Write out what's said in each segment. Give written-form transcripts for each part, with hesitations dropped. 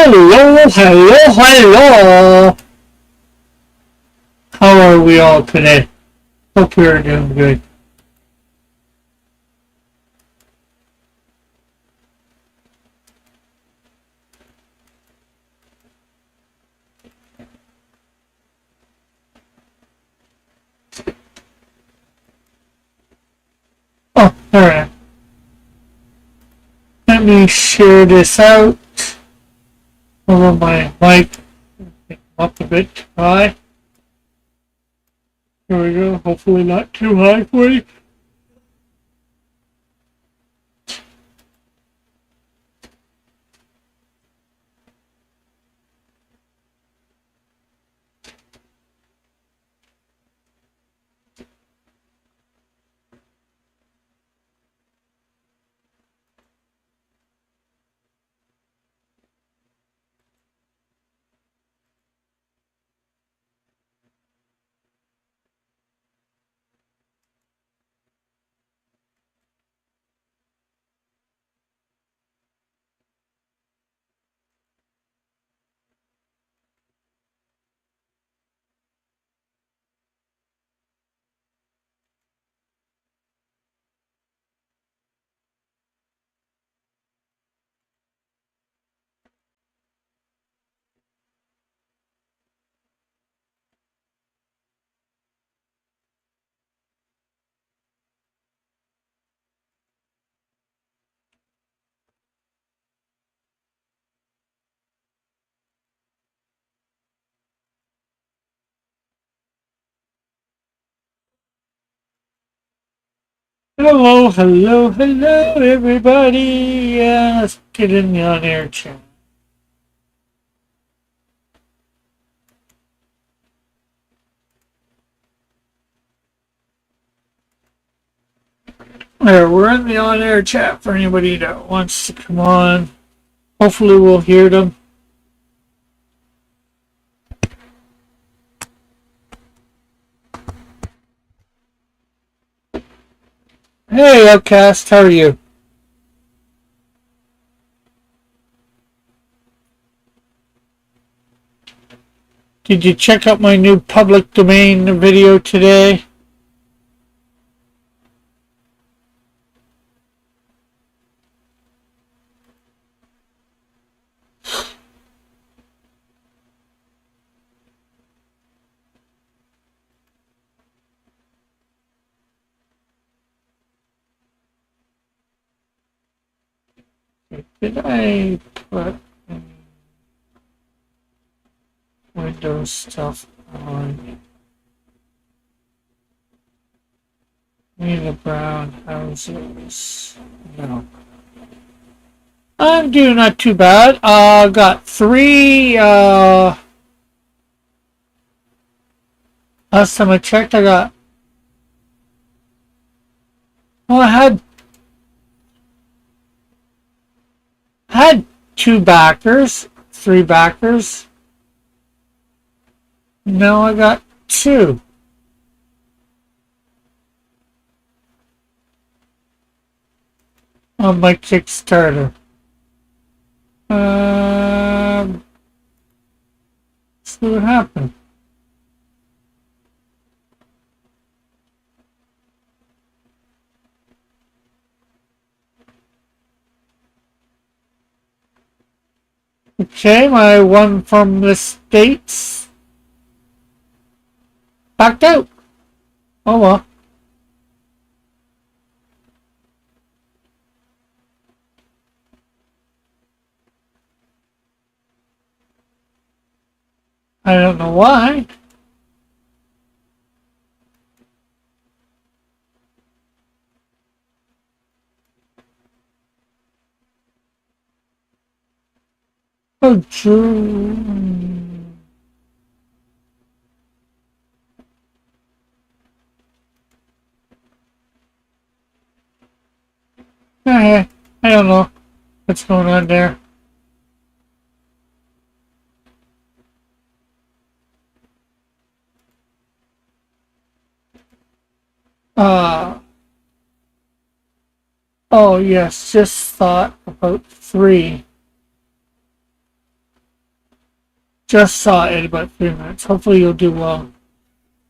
Hello, hello, hello. How are we all today? Hope we are doing good. Oh, alright. Let me share this out over my mic. Up a bit high. Here we go. Hopefully not too high for you. Hello, hello, hello, everybody. Let's get in the on-air chat. There, we're in the on-air chat for anybody that wants to come on. Hopefully we'll hear them. Hey, Outcast, how are you? Did you check out my new public domain video today? Did I put any Windows stuff on? Any of the brown houses? No. I'm doing not too bad. Got three, last time I checked, well, I had two backers, three backers. Now I got two. On my Kickstarter. See what happened. Okay, my one from the States backed out. Oh well. I don't know why. Oh, true. I don't know what's going on there. Oh yes, just thought about three. just saw it about 3 minutes. Hopefully you'll do well.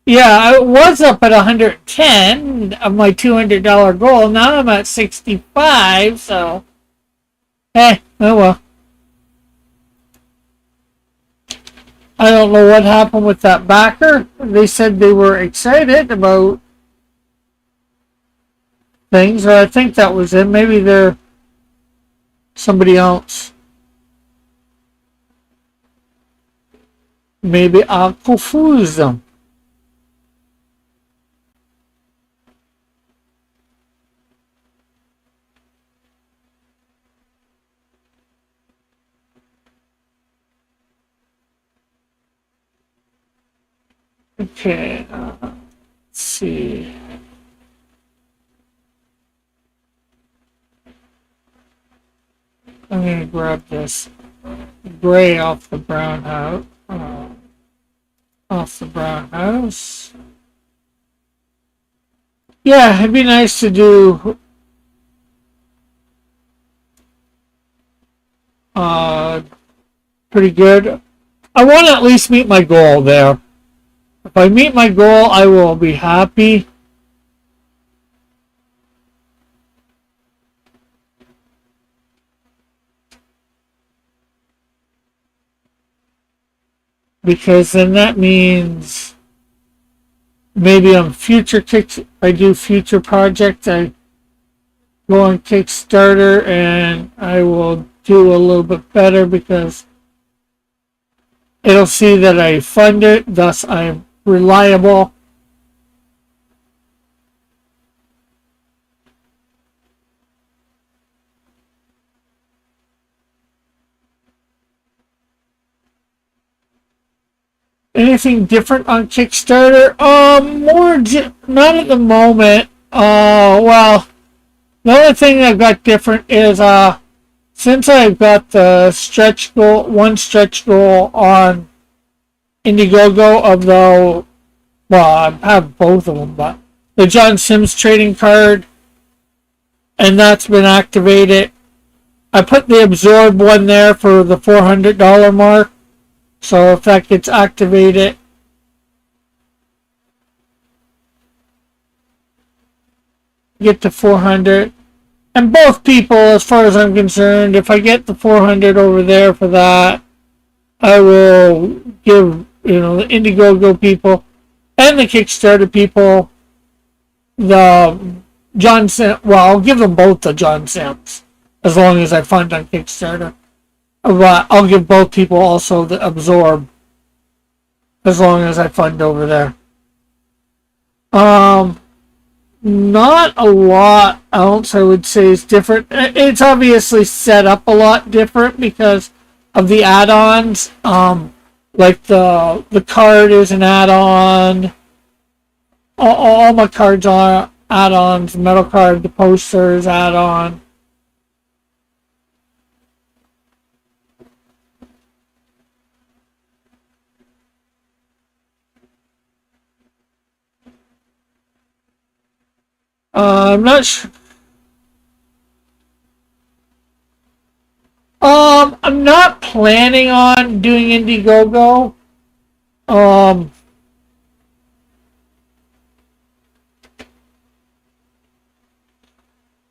Yeah, I was up at 110 of my $200 goal. Now I'm at 65, so oh well. I don't know what happened with that backer. They said they were excited about things, or I think that was it. Maybe they're somebody else. Maybe I'll confuse them. Okay, let's see. I'm going to grab this gray off the brown house. Off the brown house. Yeah, it'd be nice to do pretty good. I want to at least meet my goal there. If I meet my goal, I will be happy. Because then that means maybe on future I do future projects, I go on Kickstarter and I will do a little bit better because it'll see that I fund it, thus I'm reliable. Anything different on Kickstarter? Not at the moment. Well, the only thing I've got different is since I've got the one stretch goal on Indiegogo of the, well, I have both of them, but the John Sims trading card, and that's been activated. I put the absorb one there for the $400 mark, so if that gets activated, get to 400. And both people, as far as I'm concerned, if I get the 400 over there for that, I will give, the Indiegogo people and the Kickstarter people the John Sims. Well, I'll give them both the John Sims as long as I fund on Kickstarter. But I'll give both people also the absorb as long as I fund over there. Not a lot else I would say is different. It's obviously set up a lot different because of the add-ons. Like the card is an add-on. All my cards are add-ons. Metal card, the posters, add-on. I'm not sure. I'm not planning on doing Indiegogo.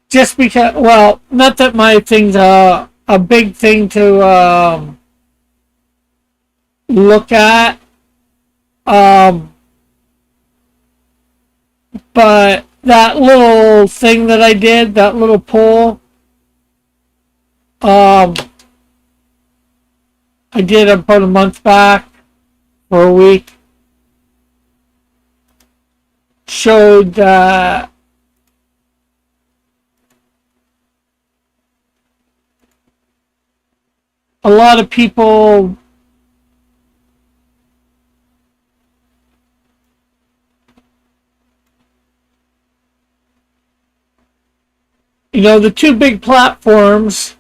Just because, well, not that my thing's a big thing to look at. But that little thing that I did, that little poll, I did about a month back for a week, showed that a lot of people the two big platforms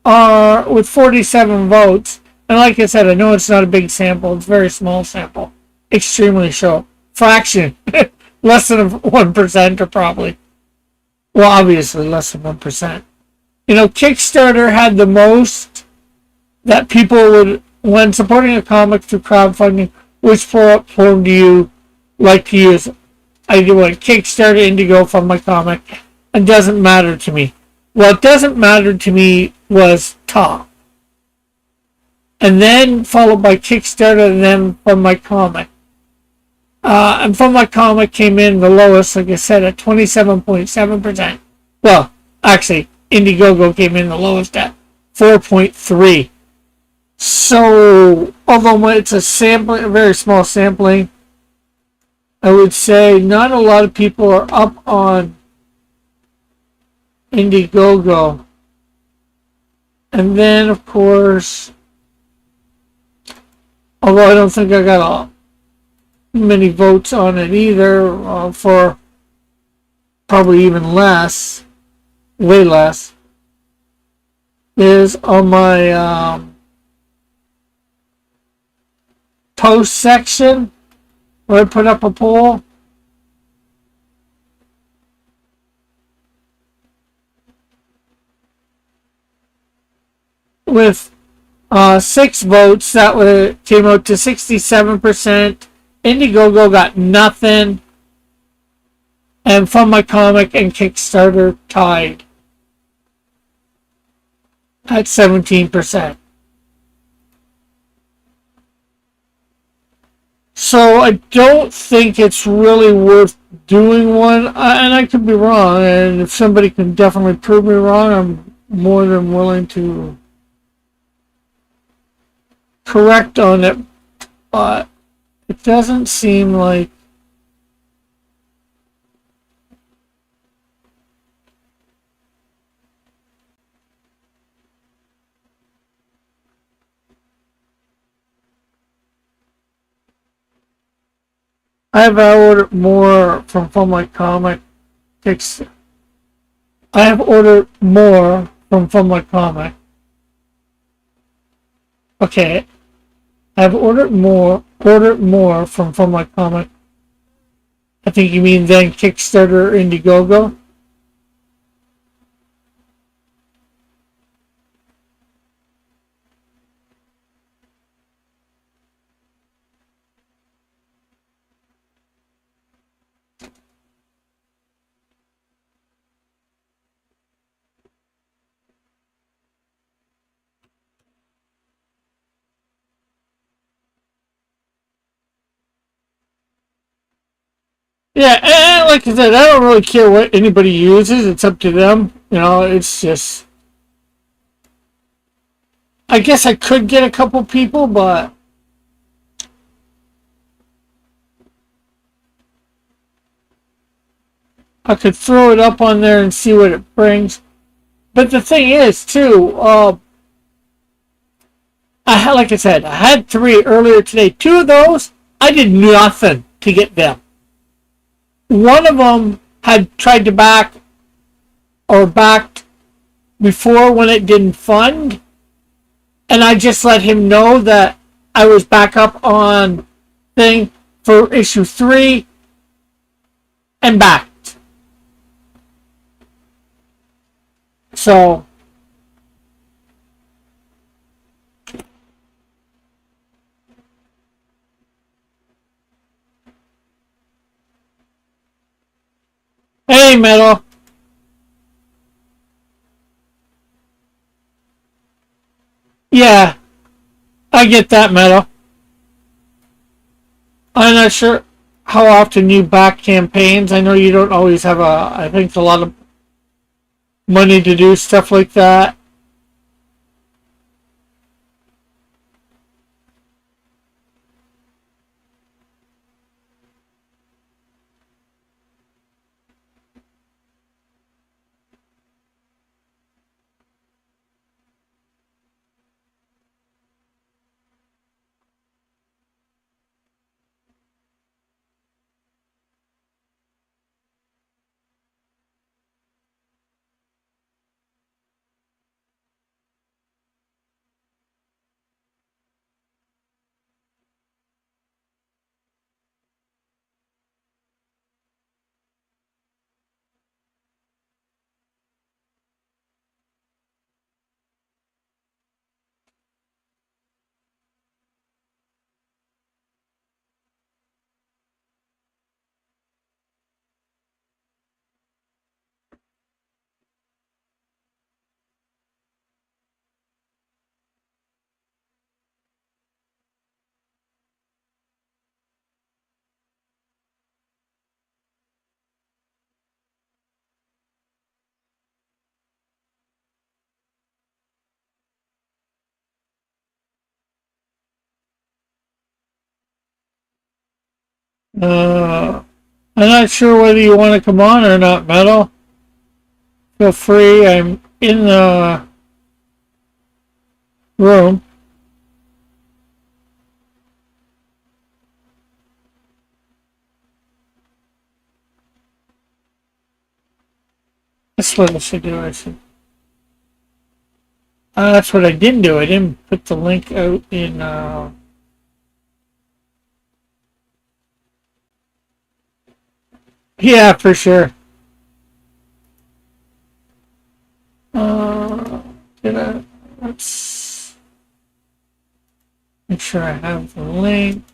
are with 47 votes. And like I said, I know it's not a big sample. It's a very small sample. Extremely short. Fraction. Less than 1% or probably. Well, obviously less than 1%. Kickstarter had the most that people would when supporting a comic through crowdfunding, which platform do you like to use? I do a Kickstarter, Indigo, from my comic. It doesn't matter to me. What doesn't matter to me was top. And then followed by Kickstarter, and then from my comic. And from my comic came in the lowest, like I said, at 27.7%. Well, actually, Indiegogo came in the lowest at 4.3. So, although it's a sampling, a very small sampling, I would say not a lot of people are up on Indiegogo. And then, of course, although I don't think I got many votes on it either, for probably even less, way less, is on my post section where I put up a poll. With 6 votes, that came out to 67%. Indiegogo got nothing. And From My Comic and Kickstarter tied at 17%. So I don't think it's really worth doing one, and I could be wrong, and if somebody can definitely prove me wrong, I'm more than willing to correct on it, but it doesn't seem like I have ordered more from my comic. I have ordered more from my comic. Okay, I have ordered more from my comic. I think you mean then Kickstarter or Indiegogo. Yeah, and like I said, I don't really care what anybody uses. It's up to them. It's just. I guess I could get a couple people, but I could throw it up on there and see what it brings. But the thing is, too, like I said, I had 3 earlier today. 2 of those, I did nothing to get them. One of them had tried to backed before when it didn't fund, and I just let him know that I was back up on thing for issue 3 and backed. So hey, Metal. Yeah, I get that, Metal. I'm not sure how often you back campaigns. I know you don't always have I think a lot of money to do stuff like that. I'm not sure whether you want to come on or not, Metal. Feel free. I'm in the room. That's what I should do. That's what I didn't do. I didn't put the link out in. Yeah, for sure. Uh, did I? Let's make sure I have the link.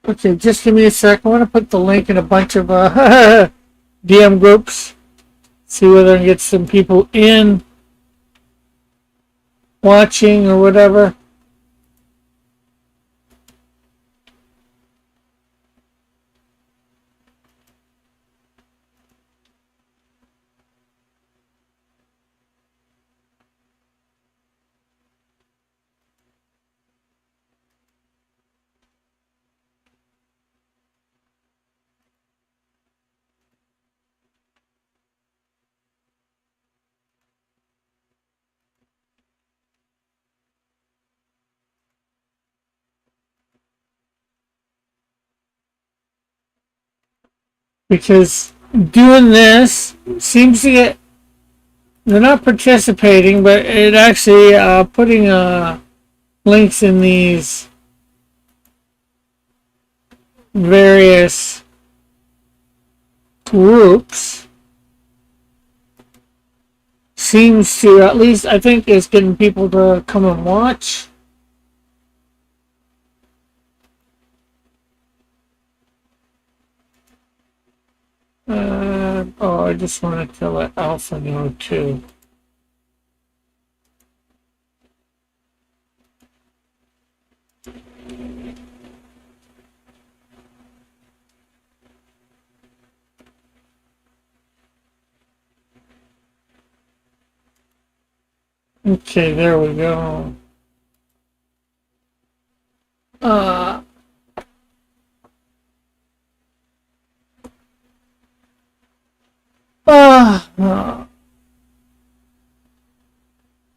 Okay, just give me a sec. I want to put the link in a bunch of DM groups. See whether I can get some people in watching or whatever. Because doing this seems to get, they're not participating, but it actually putting links in these various groups seems to, at least I think, is getting people to come and watch. Oh, I just wanted to let Alpha know too. Okay, there we go. Uh,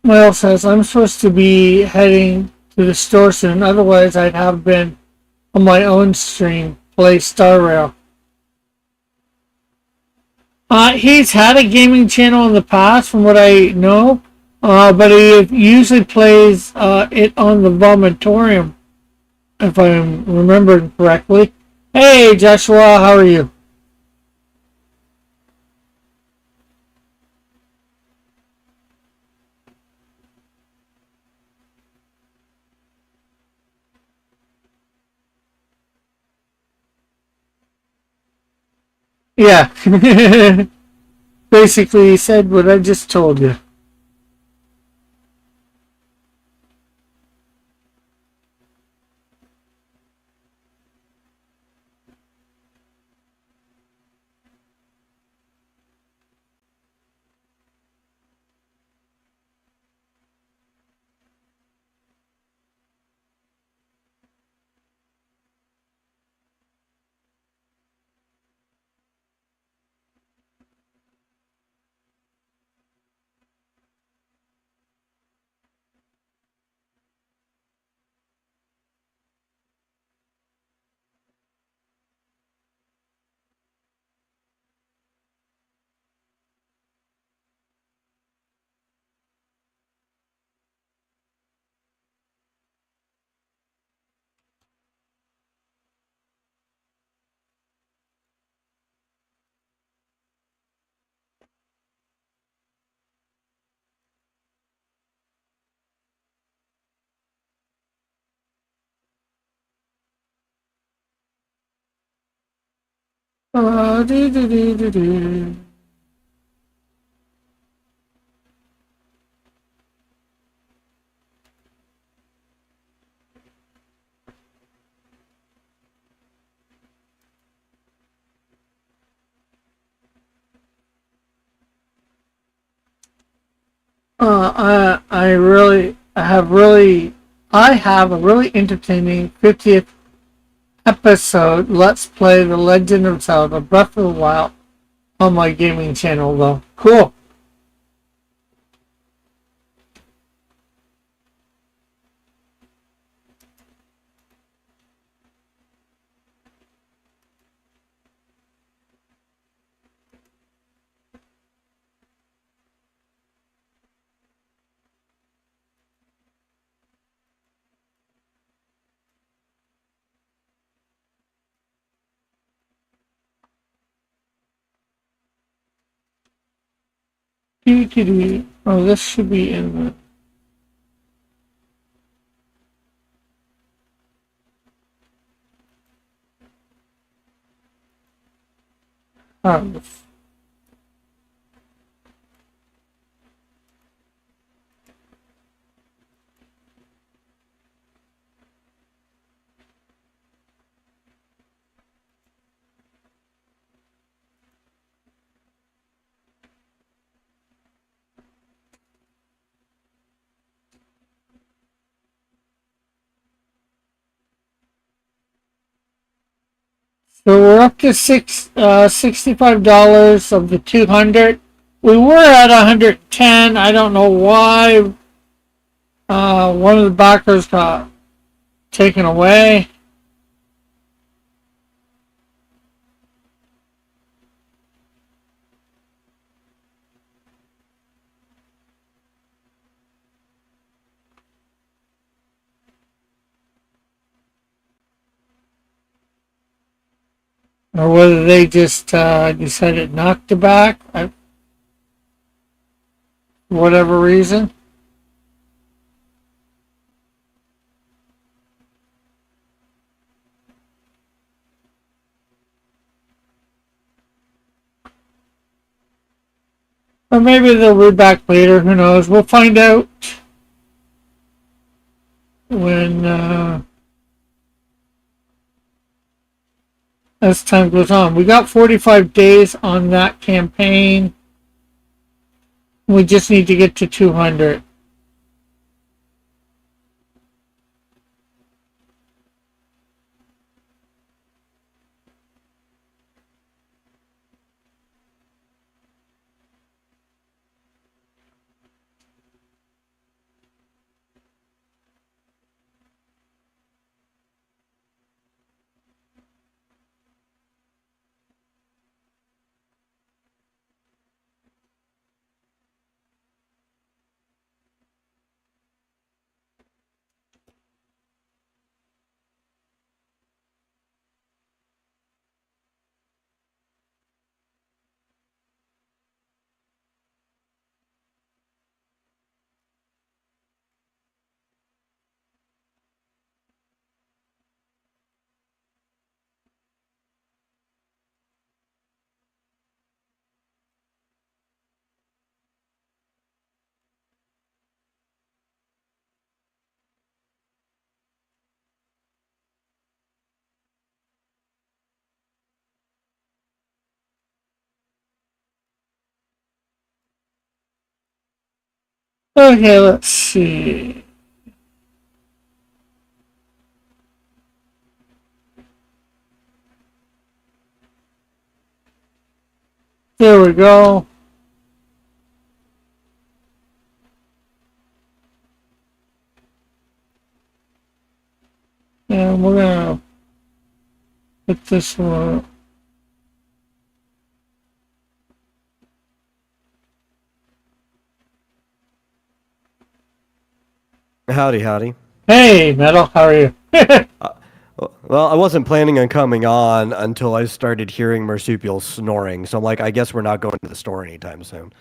Well, says I'm supposed to be heading to the store soon. Otherwise, I'd have been on my own stream, play Star Rail. He's had a gaming channel in the past, from what I know, but he usually plays it on the Vomitorium, if I'm remembering correctly. Hey, Joshua, how are you? Yeah. Basically, he said what I just told you. Doo, doo, doo, doo, doo. I have a really entertaining 50th episode. Let's play The Legend of Zelda Breath of the Wild on my gaming channel, though. Cool. Oh, this should be in the. Oh, so we're up to $65 of the 200. We were at 110. I don't know why. One of the backers got taken away. Or whether they just decided not to back, for whatever reason. Or maybe they'll be back later, who knows. We'll find out when as time goes on. We got 45 days on that campaign. We just need to get to 200. Okay, let's see. There we go. And we're gonna put this one. Howdy, howdy. Hey, Metal, how are you? Uh, well, I wasn't planning on coming on until I started hearing marsupials snoring, so I'm like, I guess we're not going to the store anytime soon.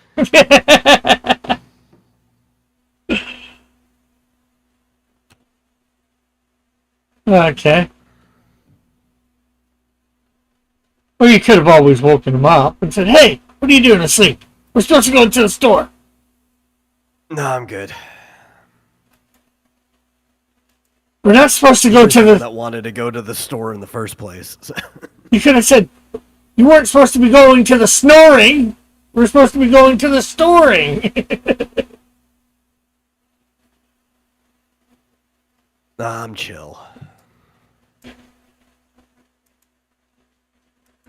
Okay. Well, you could have always woken him up and said, "Hey, what are you doing asleep? We're supposed to go to the store." No, I'm good. We're not supposed to go to the. That wanted to go to the store in the first place. So. You could have said, "You weren't supposed to be going to the snoring. We're supposed to be going to the storing." I'm chill.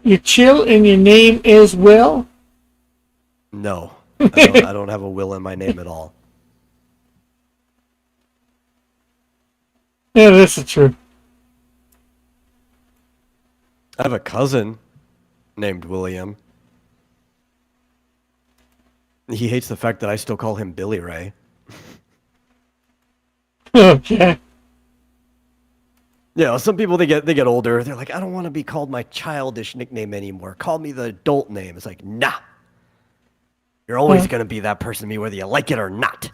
You chill and your name is Will? No, I don't have a Will in my name at all. Yeah, this is true. I have a cousin named William. He hates the fact that I still call him Billy Ray. Okay. Yeah, some people they get older. They're like, I don't want to be called my childish nickname anymore. Call me the adult name. It's like, nah. You're always gonna be that person to me, whether you like it or not.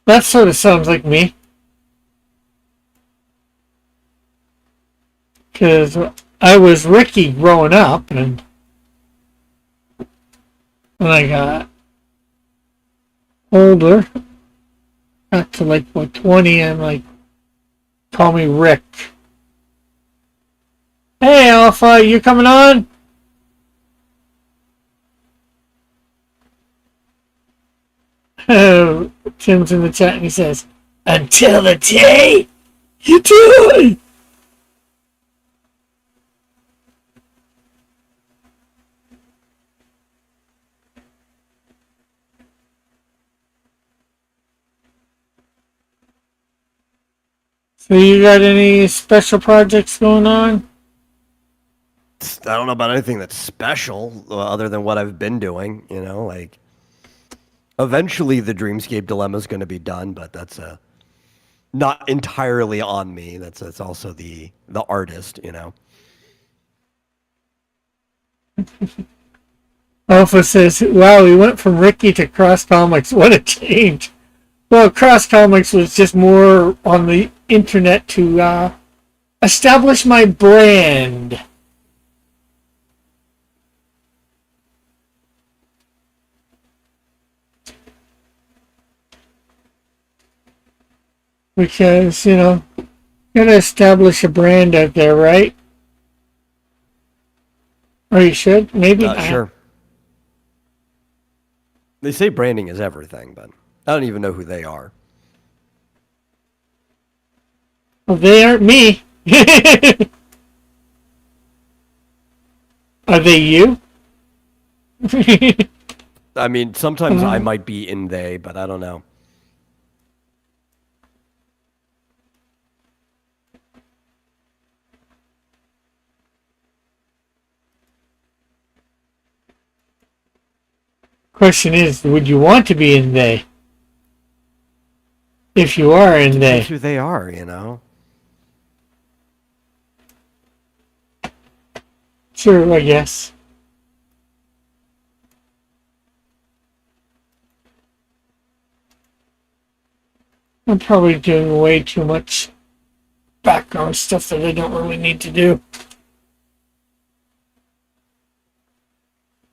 That sort of sounds like me. Because I was Ricky growing up, and when I got older, got to like, what, 20, I'm like, call me Rick. Hey, Alpha, you coming on? Tim's in the chat and he says, until the day you do it. So you got any special projects going on? I don't know about anything that's special other than what I've been doing. Like eventually the Dreamscape Dilemma is going to be done, but that's not entirely on me. That's also the artist. Alpha says, wow, we went from Ricky to Cross Comics. What a change. Well, Cross Comics was just more on the internet to establish my brand. Because, you gotta establish a brand out there, right? Or you should, maybe. Sure. They say branding is everything, but I don't even know who they are. Well, they aren't me. Are they you? I mean, sometimes I might be in they, but I don't know. Question is, would you want to be in they? If you are in they. That's who they are. Sure, I guess. I'm probably doing way too much background stuff that I don't really need to do.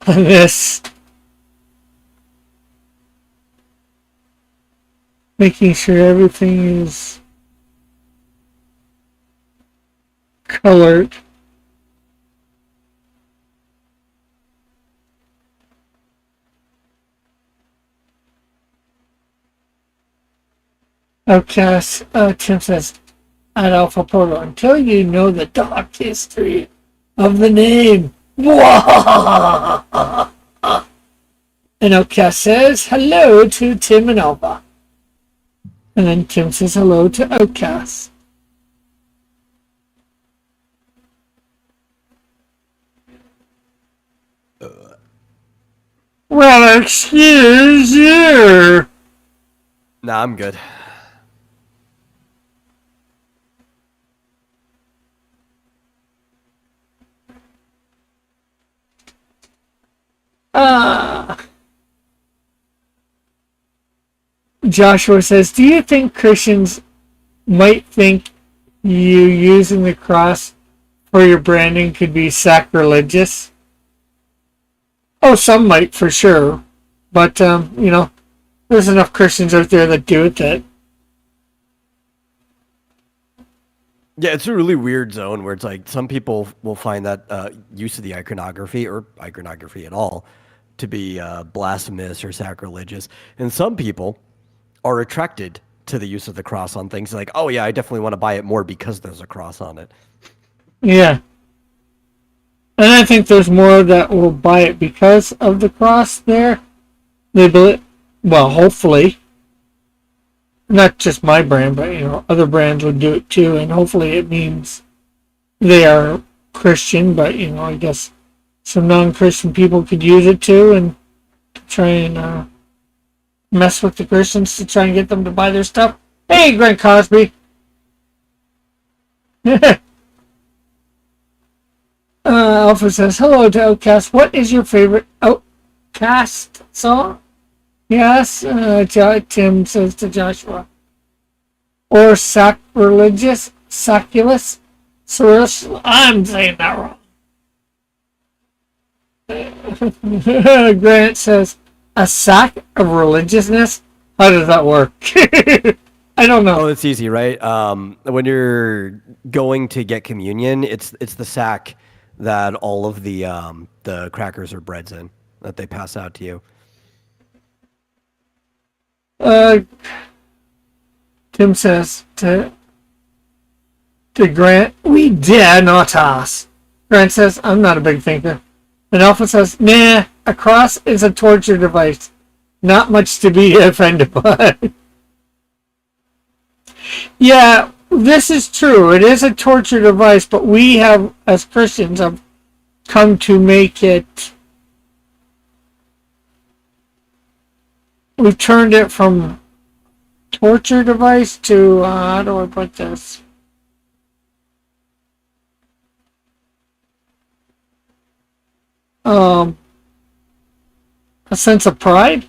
This. Making sure everything is colored. Outcast, Tim says, at Alpha Portal, until you know the dark history of the name. And Outcast says, hello to Tim and Alpha. And then Tim says hello to Outcast. Well, excuse you. Nah, I'm good. Joshua says, do you think Christians might think you using the cross for your branding could be sacrilegious? Oh, some might for sure. But, there's enough Christians out there that do it that. Yeah, it's a really weird zone where it's like some people will find that use of the iconography or iconography at all to be blasphemous or sacrilegious. And some people are attracted to the use of the cross on things. Like, oh yeah, I definitely want to buy it more because there's a cross on it. Yeah. And I think there's more that will buy it because of the cross there. They believe, well, hopefully, not just my brand, but other brands would do it too, and hopefully it means they are Christian. But I guess some non-Christian people could use it too, and try and mess with the Christians to try and get them to buy their stuff. Hey, Grant Cosby. Alpha says, hello to Outcast. What is your favorite Outcast song? Yes, Tim says to Joshua. Or sacrilegious, saculous, I'm saying that wrong. Grant says, a sack of religiousness? How does that work? I don't know. Oh, it's easy, right? When you're going to get communion, it's the sack that all of the crackers or breads in that they pass out to you. Tim says to Grant, we dare not ask. Grant says, I'm not a big thinker. And Alpha says, nah, a cross is a torture device. Not much to be offended by. Yeah, this is true. It is a torture device, but we have, as Christians, have come to make it. We've turned it from torture device to, how do I put this? A sense of pride?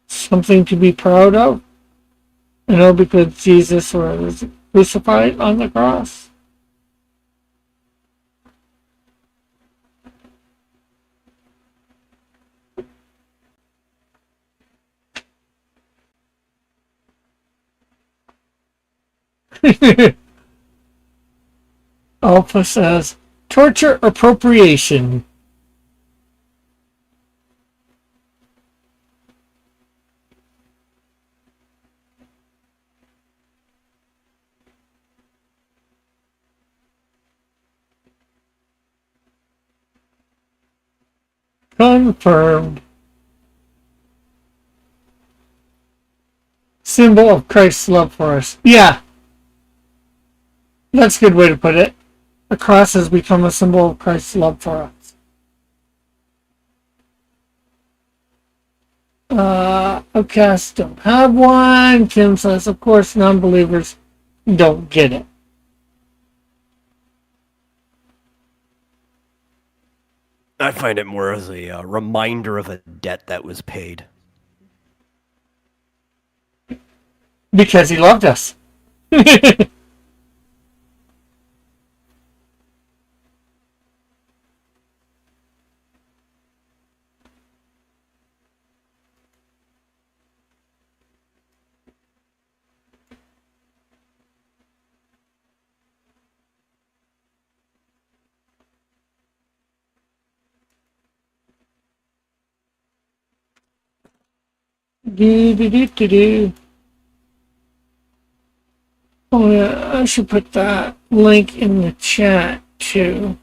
Something to be proud of? Because Jesus was crucified on the cross. Alpha says, torture appropriation. Confirmed. Symbol of Christ's love for us. Yeah. That's a good way to put it. The cross has become a symbol of Christ's love for us. Outcasts don't have one. Tim says, of course, non-believers don't get it. I find it more as a reminder of a debt that was paid. Because he loved us. Do. Oh yeah, I should put that link in the chat too.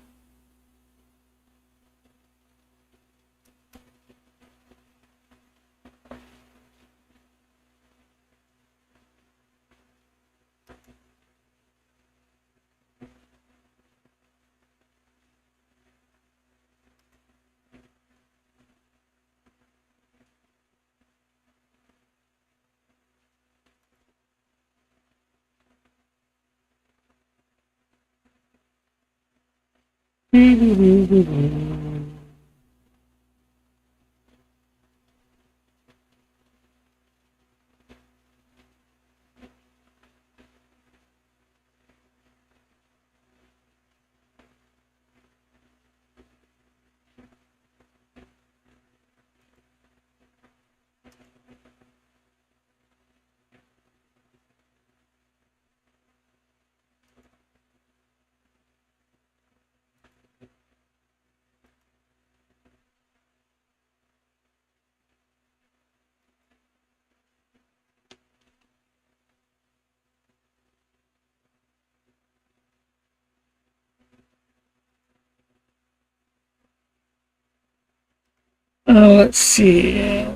Let's see.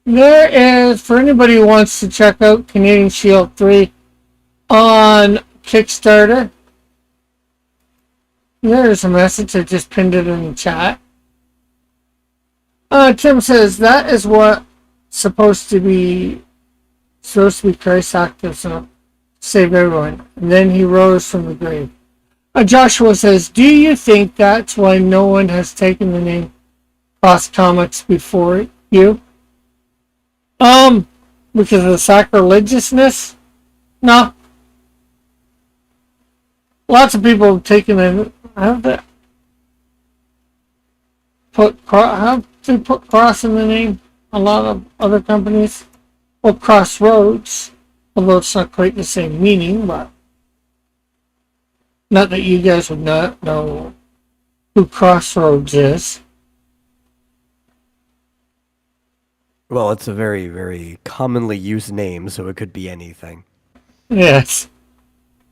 There is, for anybody who wants to check out Canadian Shield 3 on Kickstarter, there's a message. I just pinned it in the chat. Tim says that is what supposed to be Christ's act of save everyone. And then he rose from the grave. Joshua says, do you think that's why no one has taken the name Cross Comics before you? Because of the sacrilegiousness? No. Lots of people have taken it. Have they put Cross in the name? A lot of other companies. Well, Crossroads, although it's not quite the same meaning, but not that you guys would not know who Crossroads is. Well, it's a very, very commonly used name, so it could be anything. Yes.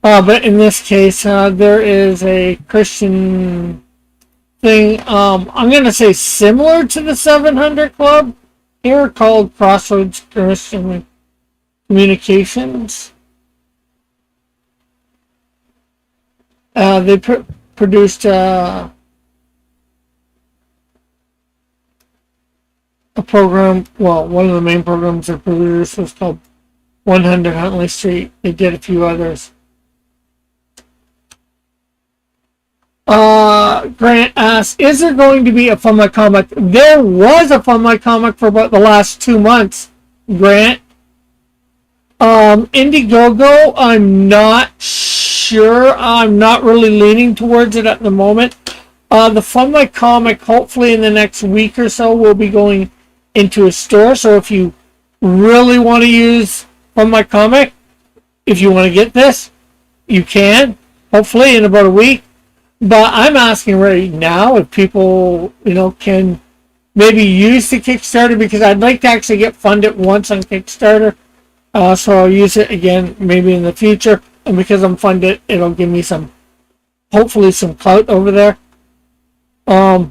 But in this case, there is a Christian thing, I'm going to say similar to the 700 Club here, called Crossroads Christian Communications. They produced a program. Well, one of the main programs they produced was called 100 Huntley Street. They did a few others. Grant asks, is there going to be a Fund My Comic? There was a Fund My Comic for about the last 2 months, Grant. Indiegogo, I'm not sure. I'm not really leaning towards it at the moment. The Fund My Comic, hopefully in the next week or so, will be going into a store. So if you really want to use Fund My Comic, if you want to get this, you can. Hopefully in about a week. But I'm asking right now if people, can maybe use the Kickstarter, because I'd like to actually get funded once on Kickstarter. So I'll use it again maybe in the future. And because I'm funded, it'll give me hopefully some clout over there. But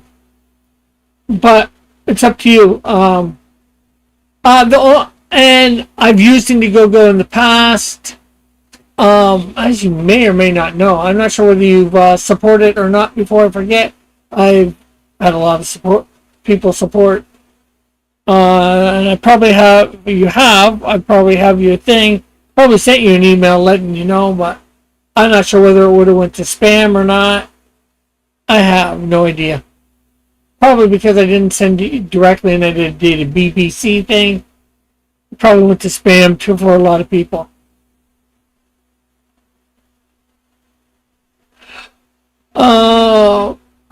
it's up to you. And I've used Indiegogo in the past. As you may or may not know, I'm not sure whether you've supported or not. Before I forget, I've had a lot of people support, and I probably have. I probably have your thing. Probably sent you an email letting you know, but I'm not sure whether it would have went to spam or not. I have no idea. Probably because I didn't send you directly, and I did a BBC thing. It probably went to spam too for a lot of people.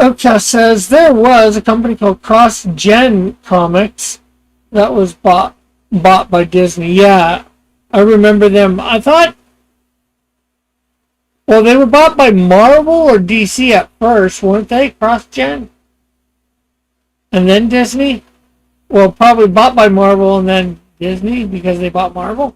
Ocha says there was a company called Cross-Gen Comics that was bought by Disney. Yeah, I remember them. I thought, well, they were bought by Marvel or DC at first, weren't they? Cross-Gen? And then Disney? Well, probably bought by Marvel and then Disney because they bought Marvel.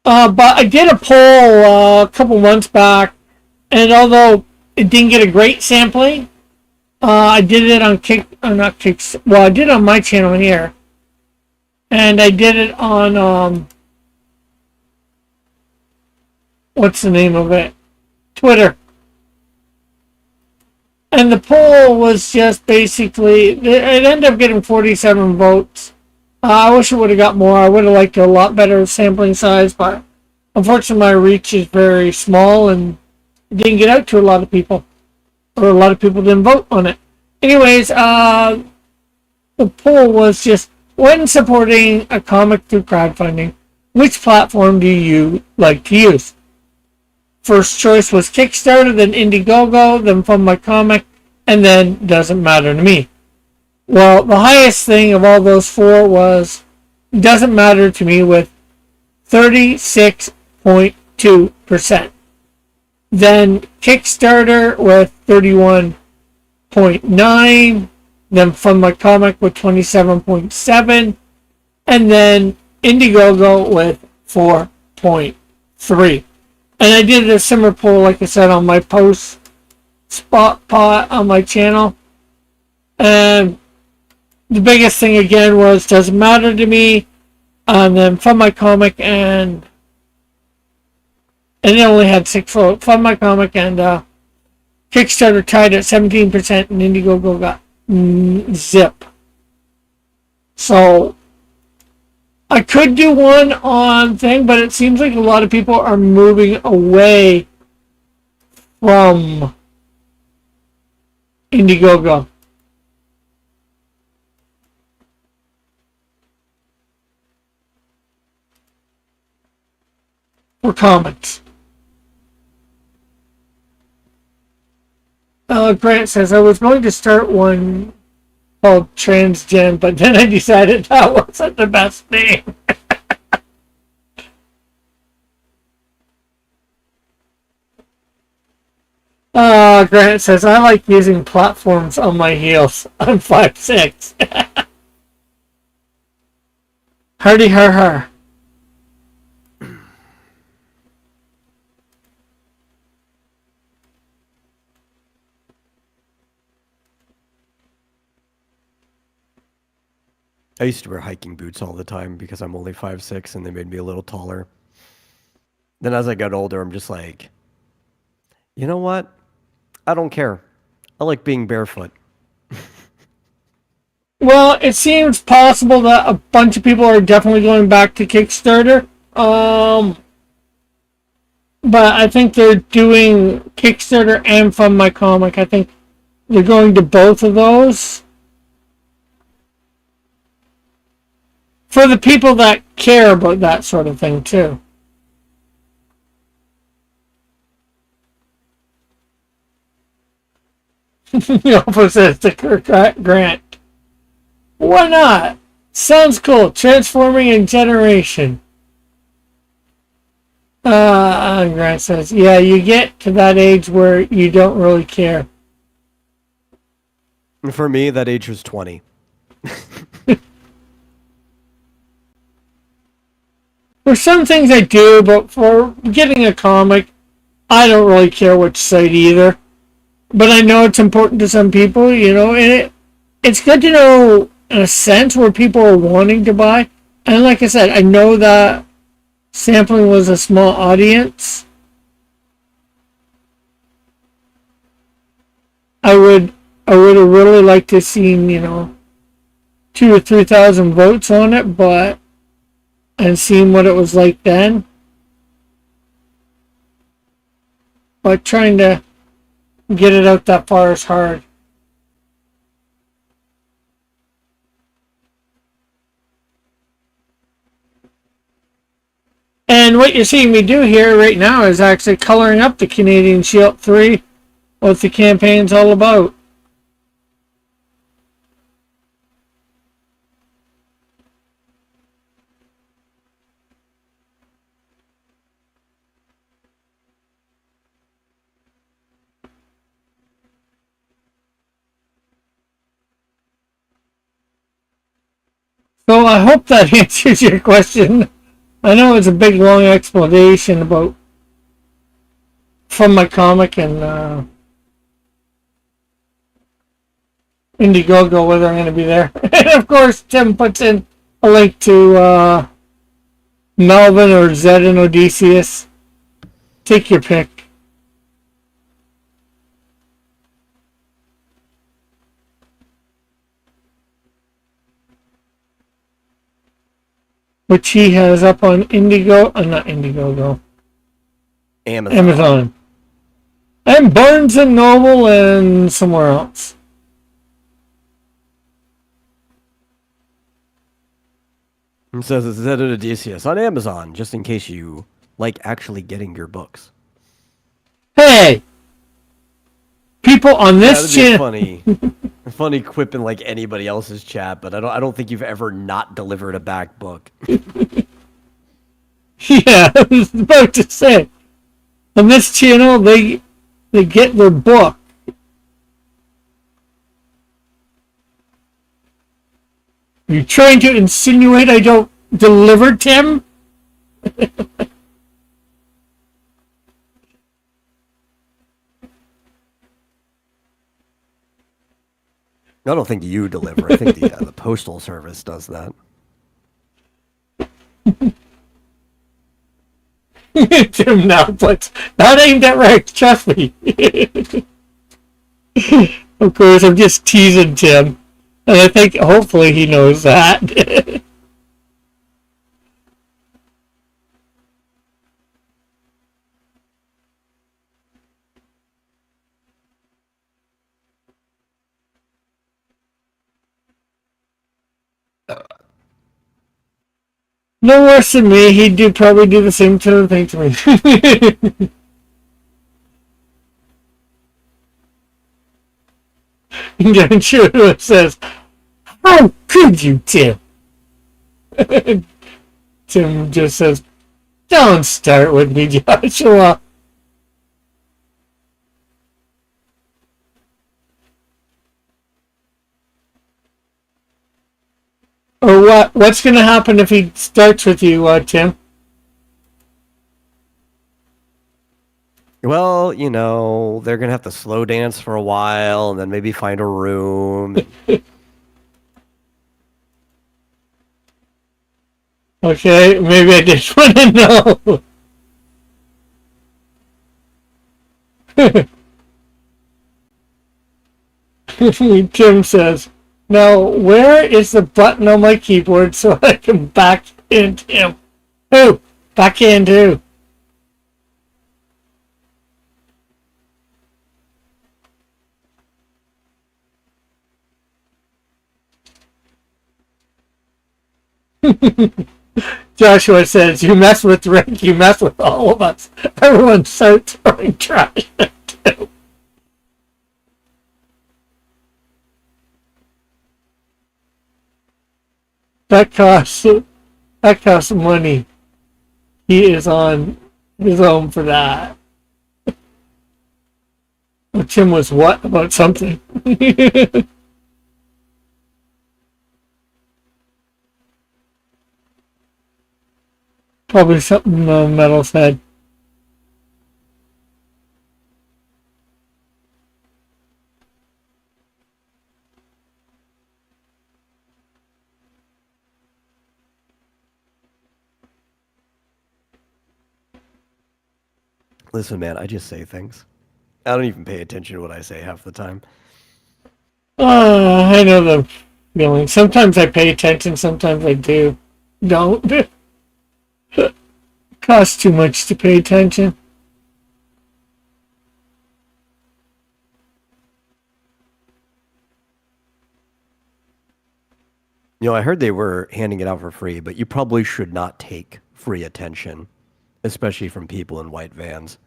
But I did a poll a couple months back, and although it didn't get a great sampling, I did it on I did it on my channel here, and I did it on what's the name of it? Twitter. And the poll was just basically, it ended up getting 47 votes. I wish it would have got more. I would have liked a lot better sampling size, but unfortunately my reach is very small and it didn't get out to a lot of people. Or a lot of people didn't vote on it. Anyways, the poll was just, when supporting a comic through crowdfunding, which platform do you like to use? First choice was Kickstarter, then Indiegogo, then Fund My Comic, and then Doesn't Matter to Me. Well, the highest thing of all those four was Doesn't Matter to Me with 36.2%. Then Kickstarter with 31.9%. Then Fund My Comic with 27.7%. And then Indiegogo with 4.3%. And I did a similar poll, like I said, on my post spot pot on my channel. And the biggest thing again was, does it matter to me? And then fundmycomic and it only had 6 votes. fundmycomic and Kickstarter tied at 17%, and Indiegogo got zip. So I could do one on thing, but it seems like a lot of people are moving away from Indiegogo. For comments. Grant says, I was going to start one called Transgen, but then I decided that wasn't the best name. Grant says, I like using platforms on my heels. I'm 5'6". Hardy har har. I used to wear hiking boots all the time because I'm only 5'6", and they made me a little taller. Then as I got older, I'm just like, you know what? I don't care. I like being barefoot. Well, it seems possible that a bunch of people are definitely going back to Kickstarter. But I think they're doing Kickstarter and fundmycomic. I think they're going to both of those. For the people that care about that sort of thing, too. The opposite to Kirk Grant. Why not? Sounds cool. Transforming in generation. Grant says, yeah, you get to that age where you don't really care. For me, that age was 20. For some things I do, but for getting a comic, I don't really care which site either. But I know it's important to some people, you know, and it's good to know, in a sense, where people are wanting to buy. And like I said, I know that sampling was a small audience. I would have really liked to have seen, 2,000 or 3,000 votes on it, but and seeing what it was like then. But trying to get it out that far is hard. And what you're seeing me do here right now is actually coloring up the Canadian Shield 3, what the campaign's all about. So I hope that answers your question. I know it's a big long explanation about fundmycomic and Indiegogo, whether I'm going to be there. And of course, Tim puts in a link to Melvin or Zed and Odysseus. Take your pick. Which he has up on not Indiegogo. Amazon. And Barnes and Noble and somewhere else. It says it's Zed and Odysseus on Amazon, just in case you like actually getting your books. Hey! People on this channel. Funny quip in like anybody else's chat, but I don't think you've ever not delivered a back book. Yeah, I was about to say. On this channel, they get their book. You're trying to insinuate I don't deliver, Tim? I don't think you deliver. I think the postal service does that. Tim now puts, that ain't that right, trust me. Of course, I'm just teasing Tim. And I think hopefully he knows that. No worse than me. He'd probably do the same sort of thing to me. And Joshua says, "How could you, Tim?" Tim just says, "Don't start with me, Joshua." Or what? What's going to happen if he starts with you, Tim? Well, they're gonna have to slow dance for a while, and then maybe find a room. Okay, maybe I just want to know. Tim says, "Now, where is the button on my keyboard so I can back into him?" Who? Back into? Joshua says, "You mess with Rick, you mess with all of us." Everyone starts throwing trash at him. That costs money. He is on his own for that. Well, Tim was what about something? Probably something Metal said. Listen, man, I just say things. I don't even pay attention to what I say half the time. I know the feeling. Sometimes I pay attention, sometimes I don't. Costs too much to pay attention. I heard they were handing it out for free, but you probably should not take free attention, especially from people in white vans.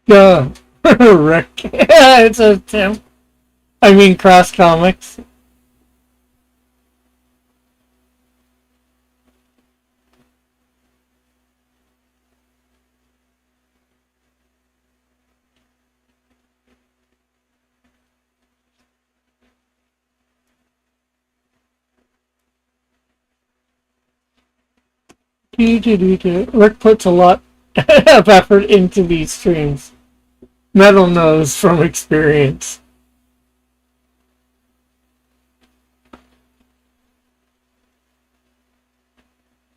Duh. Rick. It's a Tim. I mean, Cross Comics. Rick puts a lot of effort into these streams. Metal knows from experience.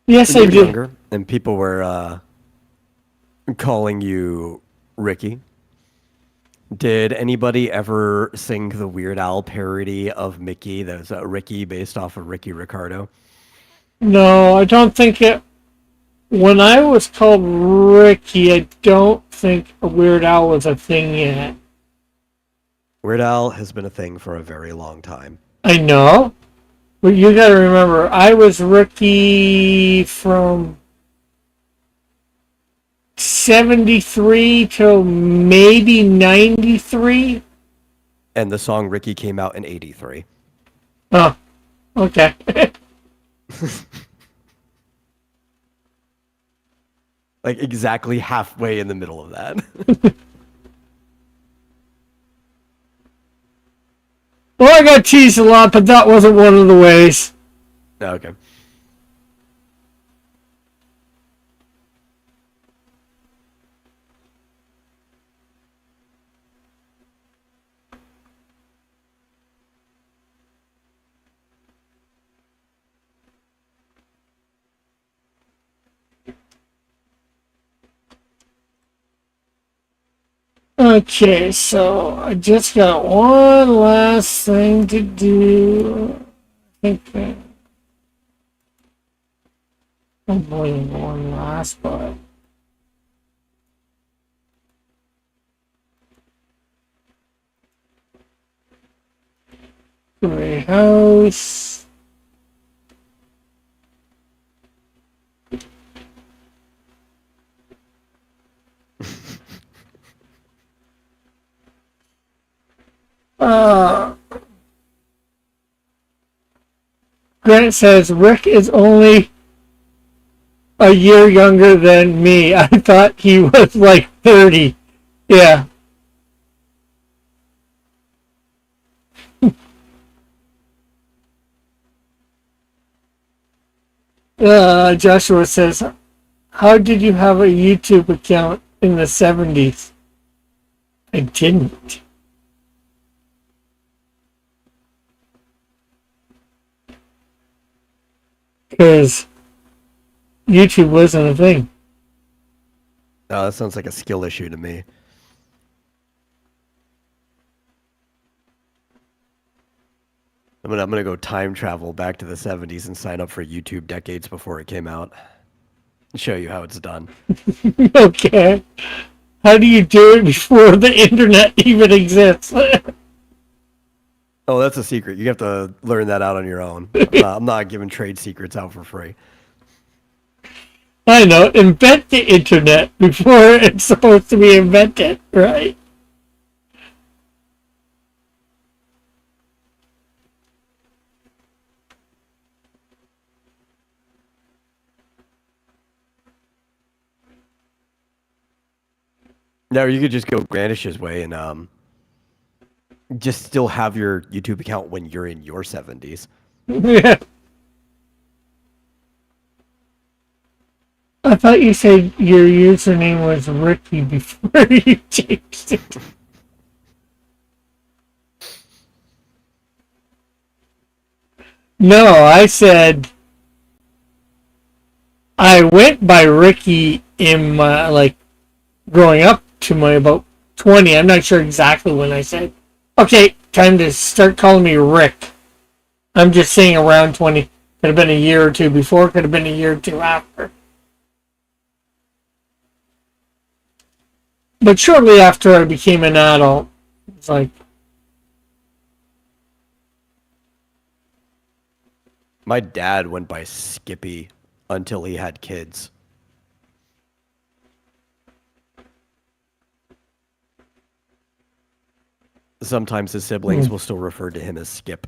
Yes, I do. Younger, and people were calling you Ricky. Did anybody ever sing the Weird Al parody of Mickey? That was Ricky based off of Ricky Ricardo. No, I don't think it. When I was called Ricky, I don't think a Weird Al was a thing yet. Weird Al has been a thing for a very long time. I know. But you gotta remember, I was Ricky from 73 till maybe 93. And the song Ricky came out in 83. Oh, okay. Like exactly halfway in the middle of that. Well, I got teased a lot, but that wasn't one of the ways. Okay. Okay, so I just got one last thing to do. I think more than one last, but gray house. Uh, Grant says Rick is only a year younger than me. I thought he was like 30. Yeah. Joshua says, how did you have a YouTube account in the 70s? I didn't. Because YouTube wasn't a thing. Oh, that sounds like a skill issue to me. I'm gonna go time travel back to the 70s and sign up for YouTube decades before it came out. And show you how it's done. Okay. How do you do it before the internet even exists? Oh, that's a secret. You have to learn that out on your own. I'm not giving trade secrets out for free. I know, invent the internet before it's supposed to be invented, right? No, you could just go Grandish's way and just still have your YouTube account when you're in your 70s. Yeah. I thought you said your username was Ricky before you changed it. No, I said I went by Ricky in my, like, growing up to my about 20. I'm not sure exactly when I said, okay, time to start calling me Rick. I'm just saying around 20. Could have been a year or two before, could have been a year or two after. But shortly after I became an adult, it's like, My dad went by Skippy until he had kids. Sometimes his siblings will still refer to him as Skip.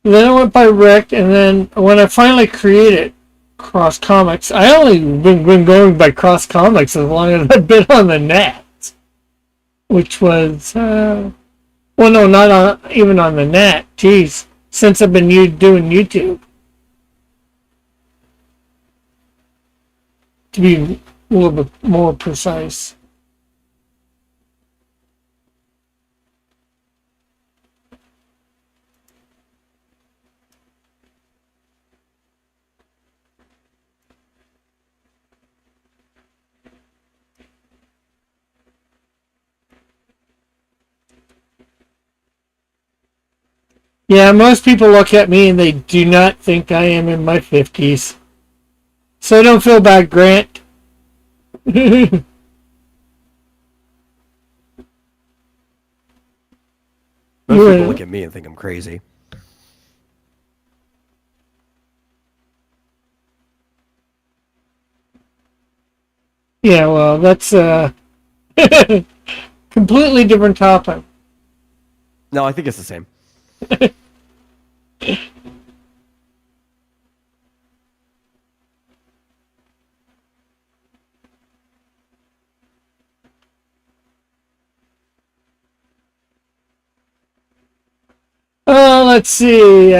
then I went by Rick, and then when I finally created Cross Comics, I only been going by Cross Comics as long as I've been on the net, which was well, no, not even on the net. Geez, since I've been doing YouTube, to be a little bit more precise. Yeah, most people look at me and they do not think I am in my 50s. So don't feel bad, Grant. Most people look at me and think I'm crazy. Yeah, well, that's a completely different topic. No, I think it's the same. Let's see.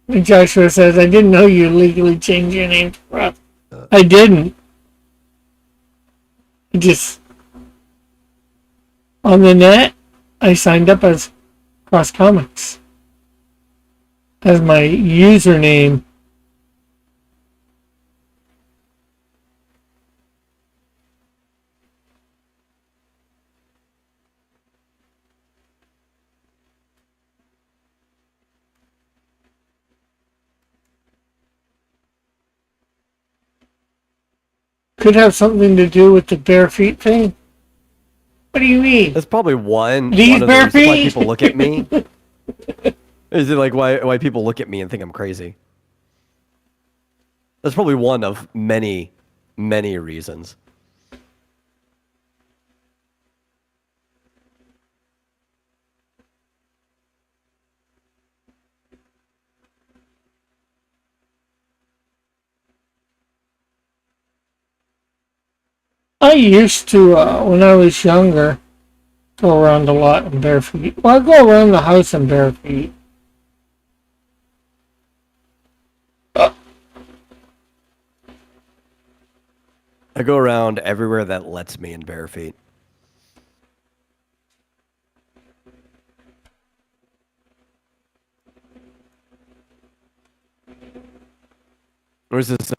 Joshua says, I didn't know you legally changed your name to Rob. I didn't. Just on the net, I signed up as Cross Comics as my username. could have something to do with the bare feet thing. What do you mean? That's probably one These of the bare reasons why feet? people look at me. Is it like why people look at me and think I'm crazy? That's probably one of many, many reasons. I used to, when I was younger, go around a lot in bare feet. Well, I go around the house in bare feet. I go around everywhere that lets me in bare feet. There's this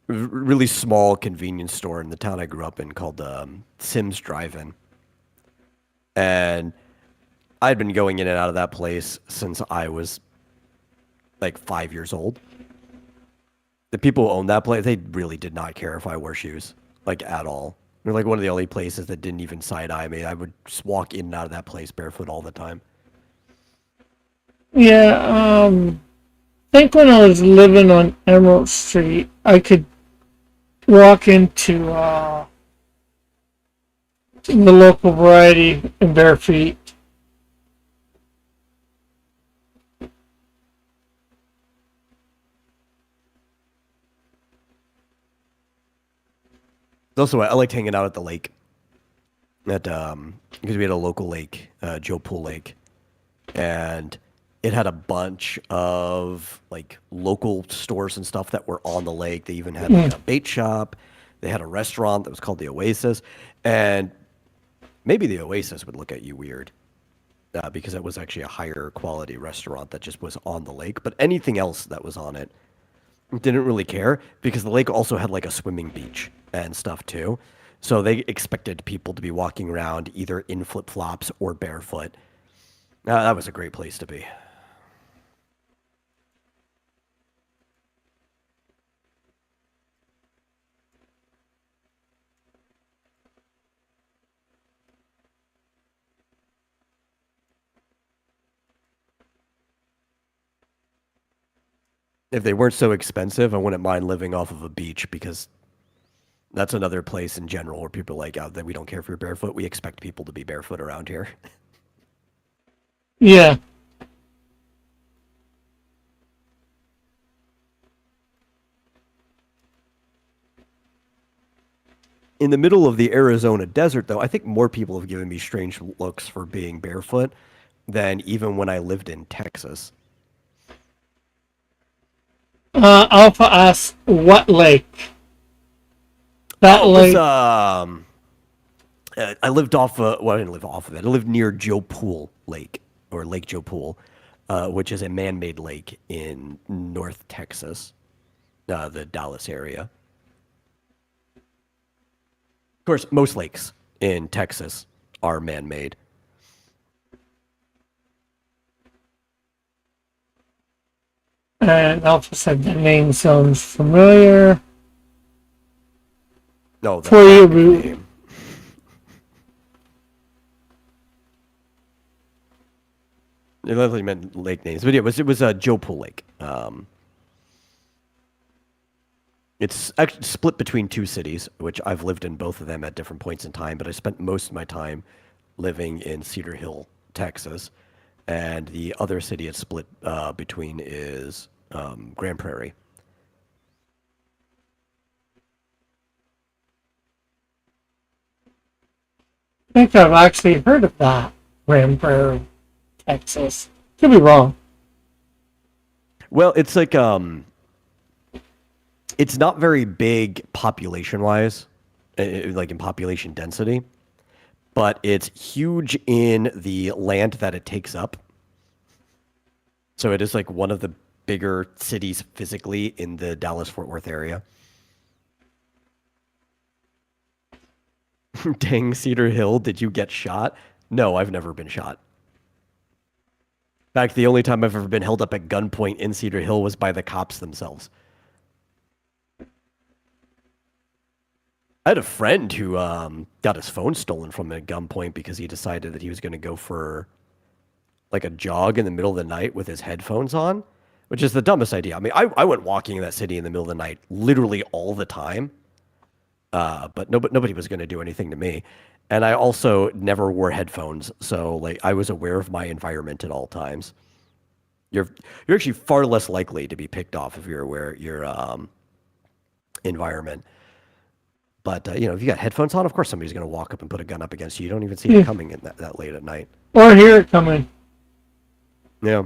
really small convenience store in the town I grew up in called Sims Drive-In, and I'd been going in and out of that place since I was like 5 years old. The people who owned that place, they really did not care if I wore shoes, like at all. They're like one of the only places that didn't even side eye me. I would just walk in and out of that place barefoot all the time. Yeah, I think when I was living on Emerald Street, I could walk into the local variety in bare feet. Also, I liked hanging out at the lake. At because we had a local lake, Joe Pool Lake, and it had a bunch of like local stores and stuff that were on the lake. They even had like a bait shop. They had a restaurant that was called the Oasis, and maybe the Oasis would look at you weird because it was actually a higher quality restaurant that just was on the lake. But anything else that was on it didn't really care because the lake also had like a swimming beach and stuff too. So they expected people to be walking around either in flip flops or barefoot. That was a great place to be. If they weren't so expensive, I wouldn't mind living off of a beach because that's another place in general where people are like, oh, that we don't care if you're barefoot. We expect people to be barefoot around here. Yeah. In the middle of the Arizona desert, though, I think more people have given me strange looks for being barefoot than even when I lived in Texas. Alpha asks, what lake? That Oh, it was, lake. I lived off, well, I didn't live off of it. I lived near Joe Pool Lake, or Lake Joe Pool, which is a man-made lake in North Texas, the Dallas area. Of course, most lakes in Texas are man-made. And Alpha said the name sounds familiar. No, the For you, name. It literally meant lake names, but it was Joe Pool Lake. It's actually split between two cities, which I've lived in both of them at different points in time, but I spent most of my time living in Cedar Hill, Texas, and the other city it's split between is Grand Prairie. I think I've actually heard of that. Grand Prairie, Texas. Could be wrong. Well, it's like it's not very big population-wise, like in population density, but it's huge in the land that it takes up. So it is like one of the bigger cities physically in the Dallas-Fort Worth area. Dang, Cedar Hill, did you get shot? No, I've never been shot. In fact, the only time I've ever been held up at gunpoint in Cedar Hill was by the cops themselves. I had a friend who got his phone stolen from him at gunpoint because he decided that he was going to go for like a jog in the middle of the night with his headphones on, which is the dumbest idea. I mean, I went walking in that city in the middle of the night literally all the time, but nobody was going to do anything to me. And I also never wore headphones, so like I was aware of my environment at all times. You're you're actually far less likely to be picked off if you're aware of your environment. But if you got headphones on, of course somebody's going to walk up and put a gun up against you. You don't even see it Yeah. coming in that late at night. Or hear it coming. Yeah.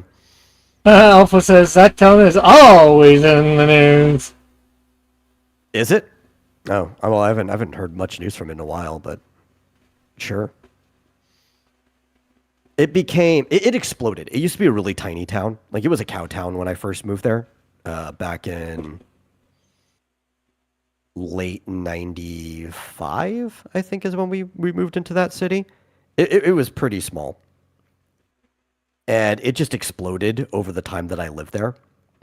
Alpha says that town is always in the news. Is it? Oh, well, I haven't heard much news from it in a while, but sure. It exploded. It used to be a really tiny town. Like it was a cow town when I first moved there, back in late '95. I think is when we moved into that city. It was pretty small, and it just exploded over the time that I lived there,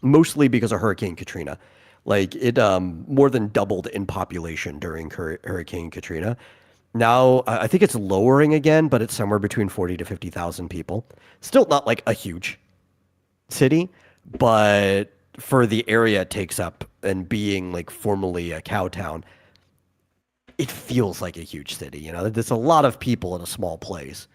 mostly because of Hurricane Katrina. Like it more than doubled in population during Hurricane Katrina. Now I think it's lowering again, but it's somewhere between 40 to 50,000 people. Still not like a huge city, but for the area it takes up and being like formerly a cow town, it feels like a huge city. There's a lot of people in a small place.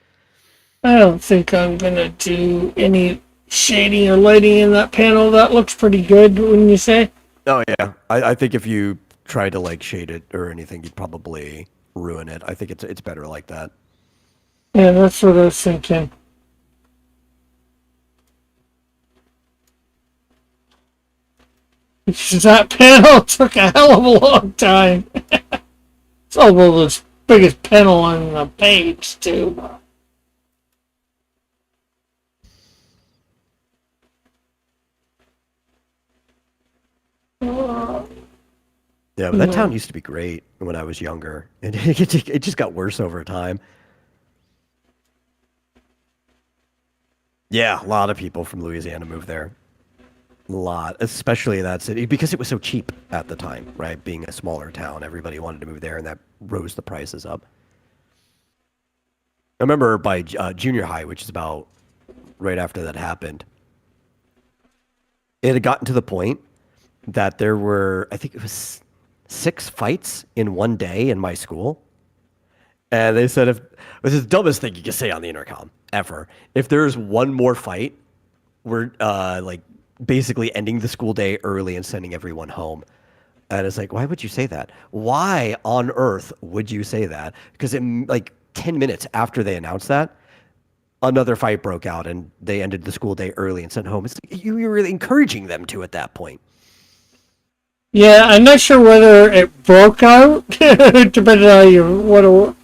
I don't think I'm gonna do any shading or lighting in that panel. That looks pretty good, wouldn't you say? Oh yeah, I think if you try to like shade it or anything, you'd probably ruin it. I think it's better like that. Yeah, that's what I was thinking. Because that panel took a hell of a long time. It's almost the biggest panel on the page, too. Yeah, but that town used to be great when I was younger, and it just got worse over time. Yeah, a lot of people from Louisiana moved there. A lot, especially that city, because it was so cheap at the time, right? Being a smaller town, everybody wanted to move there, and that rose the prices up. I remember by junior high, which is about right after that happened, it had gotten to the point that there were, I think it was 6 fights in one day in my school. And they said, if this is the dumbest thing you can say on the intercom ever, if there's one more fight, we're like basically ending the school day early and sending everyone home. And it's like, why would you say that? Why on earth would you say that? Because in like 10 minutes after they announced that, another fight broke out and they ended the school day early and sent home. It's like, you were really encouraging them to at that point. Yeah, I'm not sure whether it broke out, depending on how you want to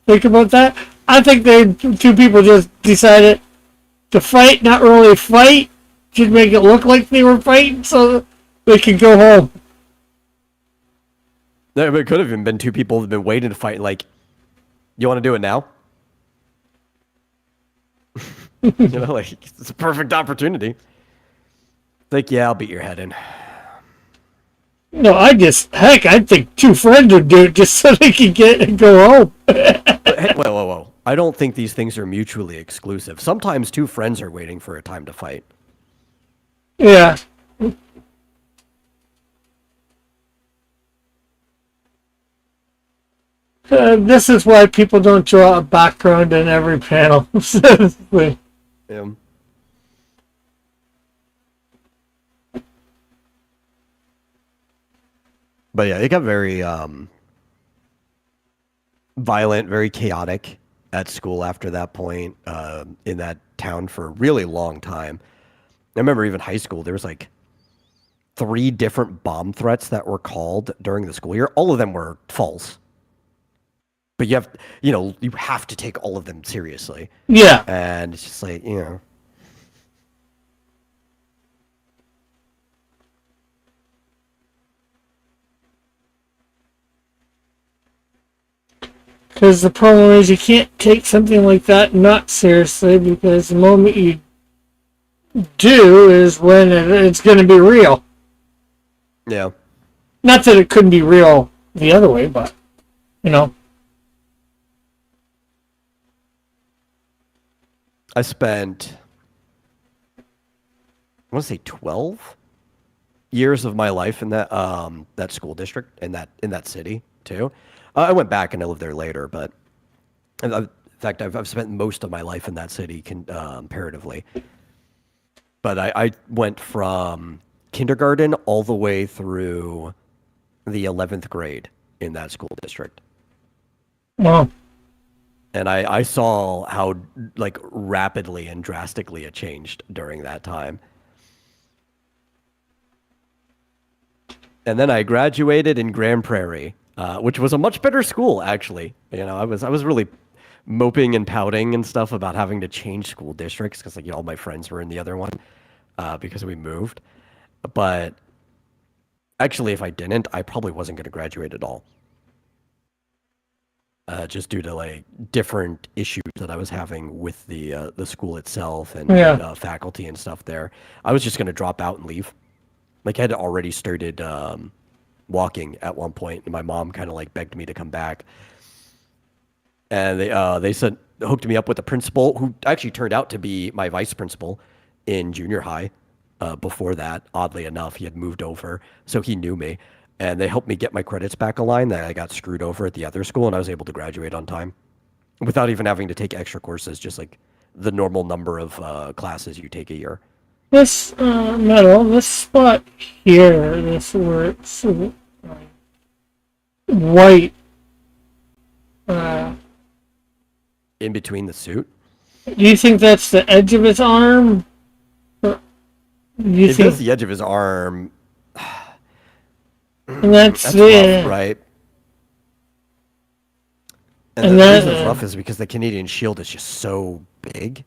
think about that. I think they two people just decided to fight, not really fight, just make it look like they were fighting so they could go home. It could have even been two people who've been waiting to fight. Like, you want to do it now? Like it's a perfect opportunity. Like, yeah, I'll beat your head in. No, I'd think two friends would do it just so they could get and go home. Hey, whoa. I don't think these things are mutually exclusive. Sometimes two friends are waiting for a time to fight. Yeah. This is why people don't draw a background in every panel. Yeah. But yeah, it got very violent, very chaotic at school after that point, in that town for a really long time. I remember even high school, there was like 3 different bomb threats that were called during the school year. All of them were false. But you have to take all of them seriously. Yeah. And it's just like, Because the problem is you can't take something like that not seriously because the moment you do is when it's going to be real. Yeah. Not that it couldn't be real the other way, but you know. I spent, I want to say 12 years of my life in that school district in that city too. I went back and I lived there later, but in fact, I've spent most of my life in that city comparatively. But I went from kindergarten all the way through the 11th grade in that school district. Well, And I saw how like rapidly and drastically it changed during that time. And then I graduated in Grand Prairie, which was a much better school actually. You know, I was really moping and pouting and stuff about having to change school districts because like all my friends were in the other one because we moved. But actually, if I didn't, I probably wasn't going to graduate at all. Just due to like different issues that I was having with the school itself and yeah. faculty and stuff there. I was just going to drop out and leave. Like I had already started walking at one point, and my mom kind of like begged me to come back. And they said hooked me up with a principal who actually turned out to be my vice principal in junior high. Before that, oddly enough, he had moved over, so he knew me. And they helped me get my credits back aligned that I got screwed over at the other school, and I was able to graduate on time without even having to take extra courses, just like the normal number of classes you take a year. This metal, this spot here, this where it's white. In between the suit? Do you think that's the edge of his arm? Or do you If think that's the edge of his arm, and that's that's the rough, right? And and the that reason it's rough is because the Canadian shield is just so big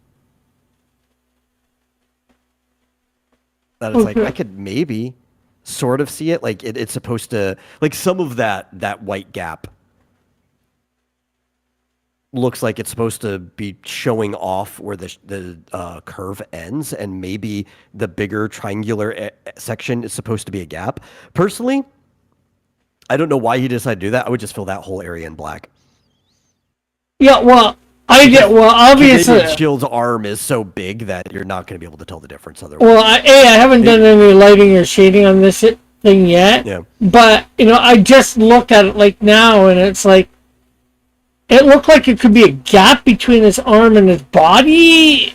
that it's like okay. I could maybe sort of see it. Like it's supposed to, like some of that white gap looks like it's supposed to be showing off where the curve ends, and maybe the bigger triangular section is supposed to be a gap. Personally, I don't know why he decided to do that. I would just fill that whole area in black. Yeah, well, I get well. Obviously, Canadian Shield's arm is so big that you're not going to be able to tell the difference otherwise. well, I haven't done any lighting or shading on this thing yet. Yeah. But you know, I just look at it like now, and it's like it looked like it could be a gap between his arm and his body.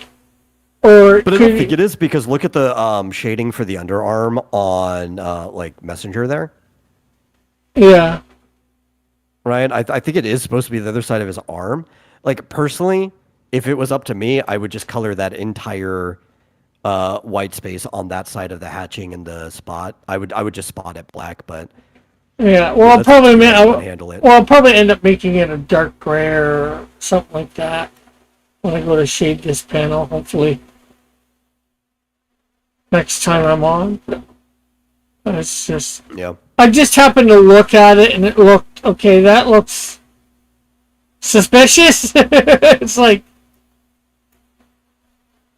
Or but I don't think it is, because look at the shading for the underarm on like Messenger there. Yeah. Right? I think it is supposed to be the other side of his arm. Like, personally, if it was up to me, I would just color that entire white space on that side of the hatching and the spot. I would just spot it black, but yeah. Well, handle it. I'll probably end up making it a dark gray or something like that when I go to shade this panel. Hopefully, next time I'm on. It's just Yeah. I just happened to look at it and it looked okay. That looks suspicious. It's like,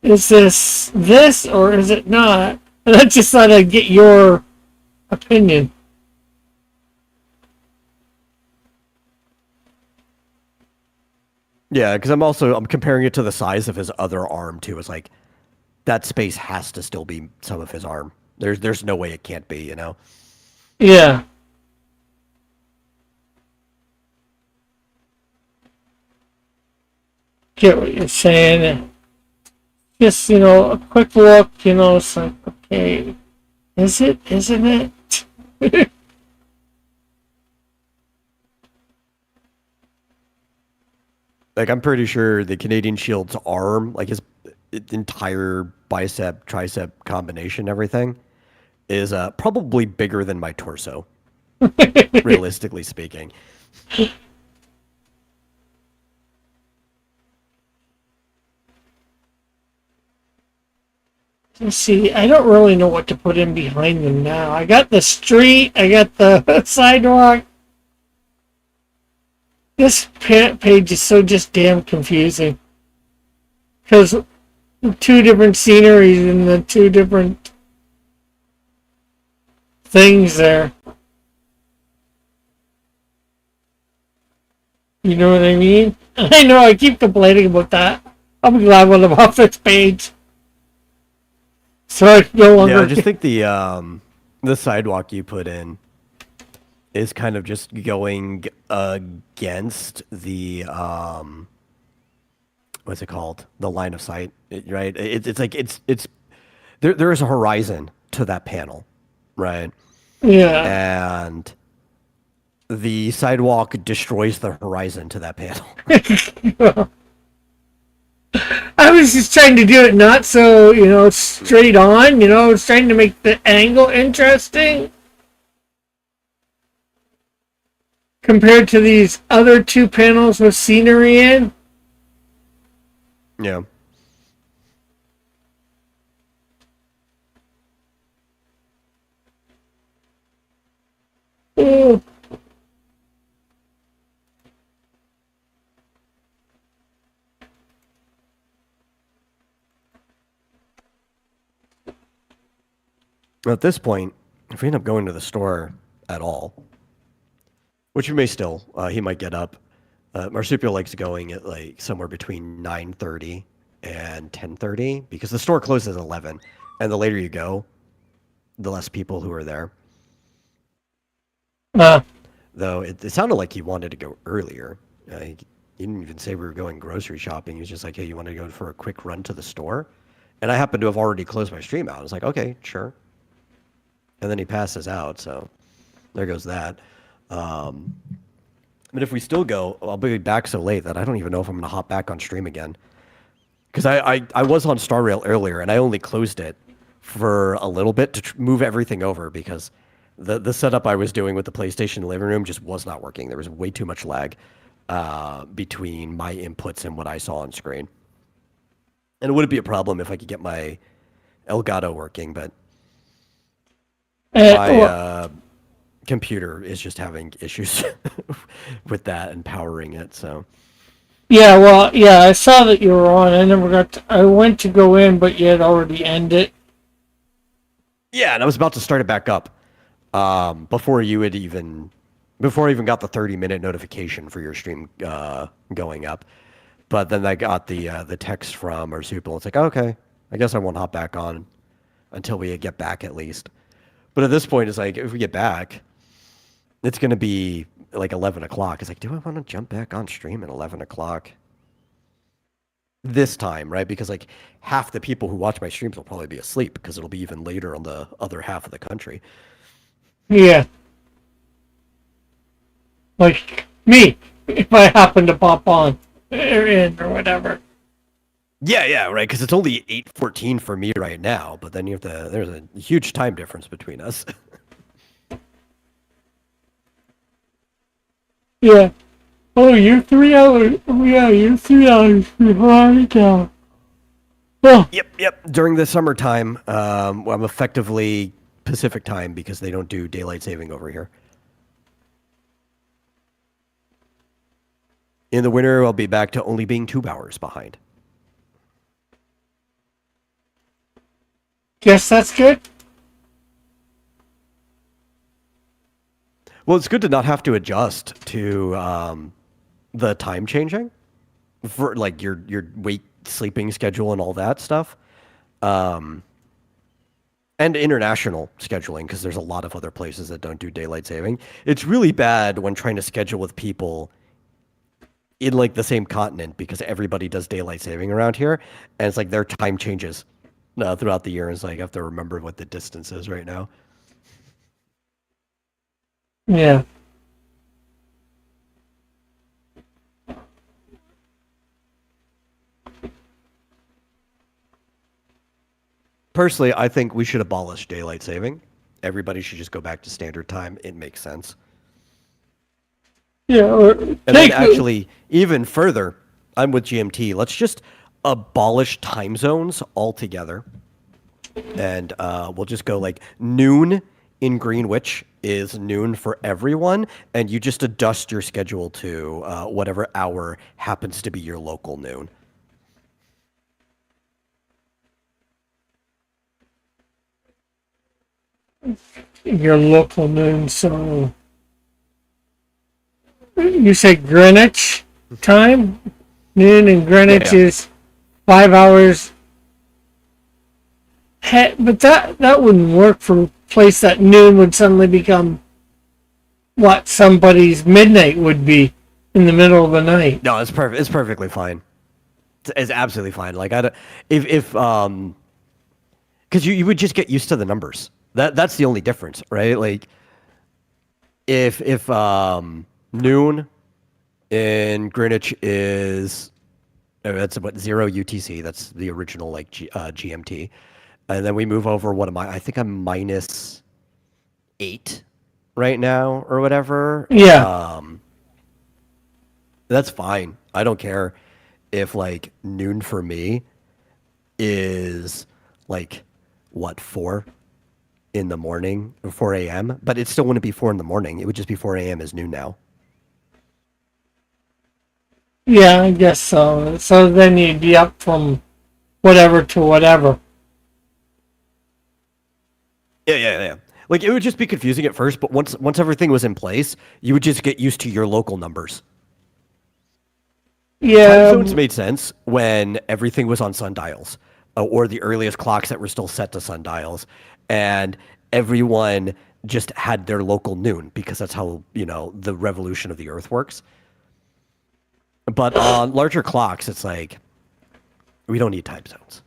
is this or is it not? And I just thought I'd get your opinion. Yeah, because I'm comparing it to the size of his other arm too. It's like that space has to still be some of his arm. There's no way it can't be, you know. Yeah. Get what you're saying. Just, you know, a quick look, you know, it's like, okay, is it? Isn't it? Like, I'm pretty sure the Canadian Shield's arm, like his entire bicep, tricep combination, everything, is probably bigger than my torso, realistically speaking. Let's see, I don't really know what to put in behind them now. I got the street, I got the sidewalk. This page is so just damn confusing. Because two different sceneries and the two different things there. You know what I mean? I know I keep complaining about that. I'll be glad when I'm off this page. So I no Yeah, I longer. just think the sidewalk you put in is kind of just going against the what's it called? The line of sight, right? It's like it's there is a horizon to that panel, right? Yeah. And the sidewalk destroys the horizon to that panel. I was just trying to do it not so, straight on, I was trying to make the angle interesting compared to these other two panels with scenery in. Yeah. Ooh. At this point, if we end up going to the store at all, which we may still, he might get up. Marsupial likes going at like somewhere between 9:30 and 10:30 because the store closes at 11, and the later you go, the less people who are there. Uh, Though it sounded like he wanted to go earlier. He didn't even say we were going grocery shopping. He was just like, "Hey, you want to go for a quick run to the store?" And I happened to have already closed my stream out. I was like, "Okay, sure." And then he passes out, so there goes that. But if we still go, I'll be back so late that I don't even know if I'm going to hop back on stream again. Because I was on Star Rail earlier, and I only closed it for a little bit to move everything over because the setup I was doing with the PlayStation living room just was not working. There was way too much lag between my inputs and what I saw on screen. And it wouldn't be a problem if I could get my Elgato working, but my well, computer is just having issues with that and powering it. So yeah, well, yeah, I saw that you were on. I never got I went to go in, but you had already ended. yeah, and I was about to start it back up before I even got the 30-minute notification for your stream going up. But then I got the text from Marsupial. It's like, okay, I guess I won't hop back on until we get back at least. But at this point, it's like if we get back, it's going to be like 11 o'clock. It's like, do I want to jump back on stream at 11 o'clock this time, right? Because like half the people who watch my streams will probably be asleep because it'll be even later on the other half of the country. Yeah, like me, if I happen to pop on or in or whatever. Yeah, right. Because it's only 8:14 for me right now, but then there's a huge time difference between us. Yeah. Oh, you're 3 hours. Oh, yeah, you're 3 hours behind now. Oh, Yep. During the summertime, I'm effectively Pacific time because they don't do daylight saving over here. In the winter, I'll be back to only being 2 hours behind. guess that's good. Well, it's good to not have to adjust to the time changing for like your wake sleeping schedule and all that stuff, and international scheduling because there's a lot of other places that don't do daylight saving. It's really bad when trying to schedule with people in like the same continent because everybody does daylight saving around here, and it's like their time changes throughout the year. And it's like I have to remember what the distance is right now. Yeah. Personally, I think we should abolish daylight saving. Everybody should just go back to standard time. It makes sense. Yeah. Or And then actually, even further, I'm with GMT. Let's just abolish time zones altogether. And we'll just go like noon in Greenwich is noon for everyone. And you just adjust your schedule to whatever hour happens to be your local noon. your local noon, so You say Greenwich time? Noon and Greenwich Yeah. is 5 hours. But that wouldn't work for a place that noon would suddenly become what somebody's midnight would be in the middle of the night. No, it's perfect. It's perfectly fine. It's absolutely fine. Like I don't, if because you would just get used to the numbers. That's the only difference, right? Like if noon in Greenwich is that's what 0 UTC. That's the original like GMT, and then we move over. What am I? I think I'm -8 right now or whatever. Yeah. That's fine. I don't care if like noon for me is like what 4 in the morning or 4 a.m. But it still wouldn't be 4 in the morning. It would just be 4 a.m. is noon now. Yeah, I guess so. So then you'd be up from whatever to whatever. Yeah. Like it would just be confusing at first, but once everything was in place, you would just get used to your local numbers. Time Yeah. zones made sense when everything was on sundials, or the earliest clocks that were still set to sundials, and everyone just had their local noon because that's how the revolution of the Earth works. But on larger clocks, it's like we don't need time zones.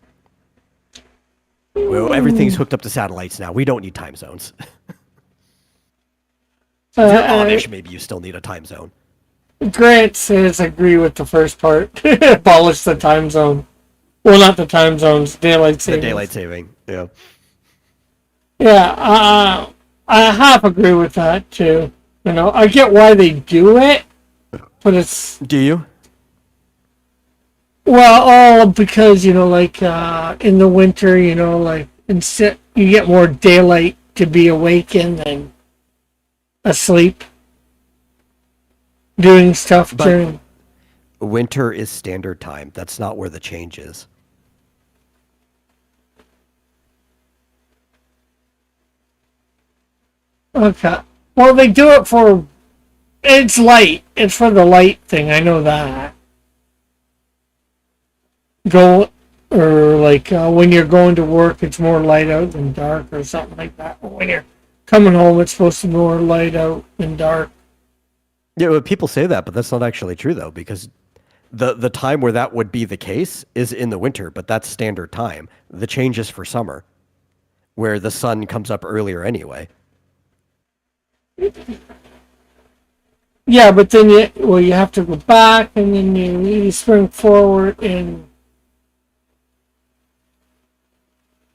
Well, everything's hooked up to satellites now. We don't need time zones. If you're Amish, maybe you still need a time zone. Grant says agree with the first part. Abolish the time zone. Well, not the time zones. Daylight savings. The daylight saving. Yeah. Yeah. I half agree with that too. I get why they do it, but it's Do you? well, all because like in the winter, like instead you get more daylight to be awake in than asleep, doing stuff But during. winter is standard time. That's not where the change is. Okay. Well, they do it for. It's light. It's for the light thing. I know that. Go or like when you're going to work, it's more light out than dark, or something like that. But when you're coming home, it's supposed to be more light out than dark. Yeah, well, people say that, but that's not actually true though, because the time where that would be the case is in the winter, but that's standard time. The change is for summer, where the sun comes up earlier anyway. Yeah, but then you have to go back, and then you spring forward in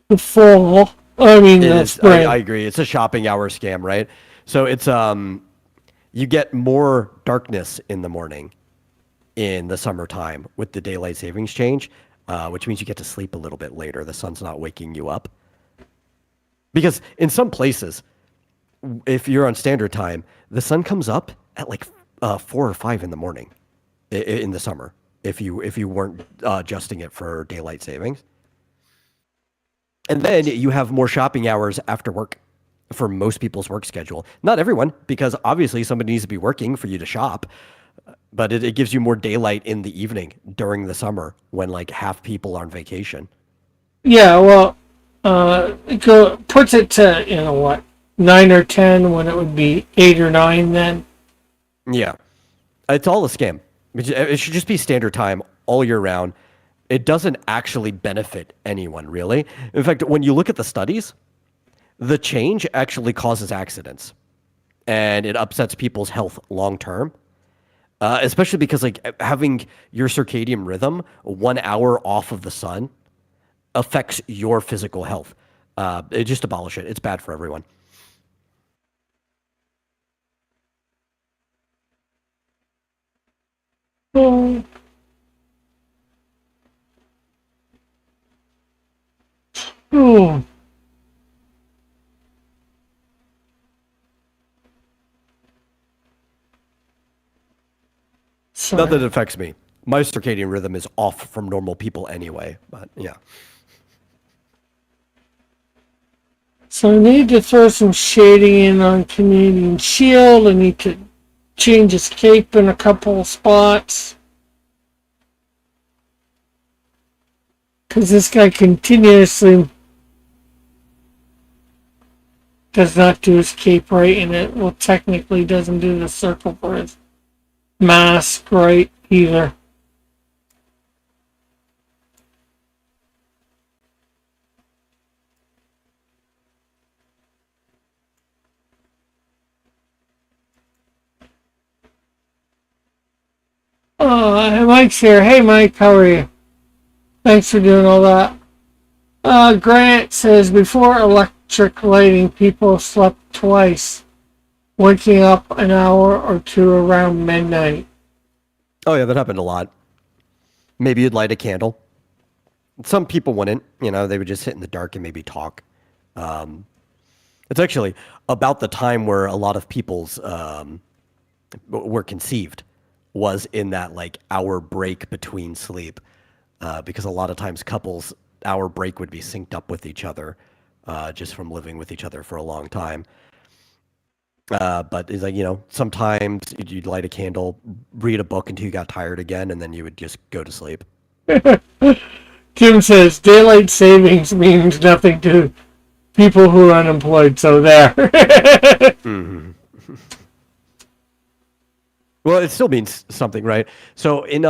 the fall. I mean, It the is. spring. I agree. It's a shopping hour scam, right? So it's you get more darkness in the morning in the summertime with the daylight savings change, which means you get to sleep a little bit later. The sun's not waking you up. Because in some places, if you're on standard time, the sun comes up at like 4 or 5 in the morning in the summer. If you weren't adjusting it for daylight savings, and then you have more shopping hours after work for most people's work schedule. Not everyone, because obviously somebody needs to be working for you to shop. But it gives you more daylight in the evening during the summer when like half people are on vacation. Yeah, well, puts it to what 9 or 10 when it would be 8 or 9 then. Yeah, it's all a scam. It should just be standard time all year round. It doesn't actually benefit anyone, really. In fact, when you look at the studies, the change actually causes accidents, and it upsets people's health long term. Especially because like having your circadian rhythm 1 hour off of the sun affects your physical health. Just abolish it. It's bad for everyone. Oh, oh. Not that Sorry. it affects me. My circadian rhythm is off from normal people anyway. But yeah. So I need to throw some shading in on Canadian Shield. I need to change his cape in a couple of spots. Because this guy continuously does not do his cape right, and it well technically doesn't do the circle for his mask right either. Mike's here. Hey Mike, how are you? Thanks for doing all that. Grant says before electric lighting, people slept twice, waking up an hour or two around midnight. Oh yeah, that happened a lot. Maybe you'd light a candle. Some people wouldn't. They would just sit in the dark and maybe talk. It's actually about the time where a lot of people's were conceived was in that like hour break between sleep, because a lot of times couples hour break would be synced up with each other, just from living with each other for a long time. But it's like, sometimes you'd light a candle, read a book until you got tired again, and then you would just go to sleep. Tim says daylight savings means nothing to people who are unemployed, so there. Mm-hmm. Well, it still means something, right? So in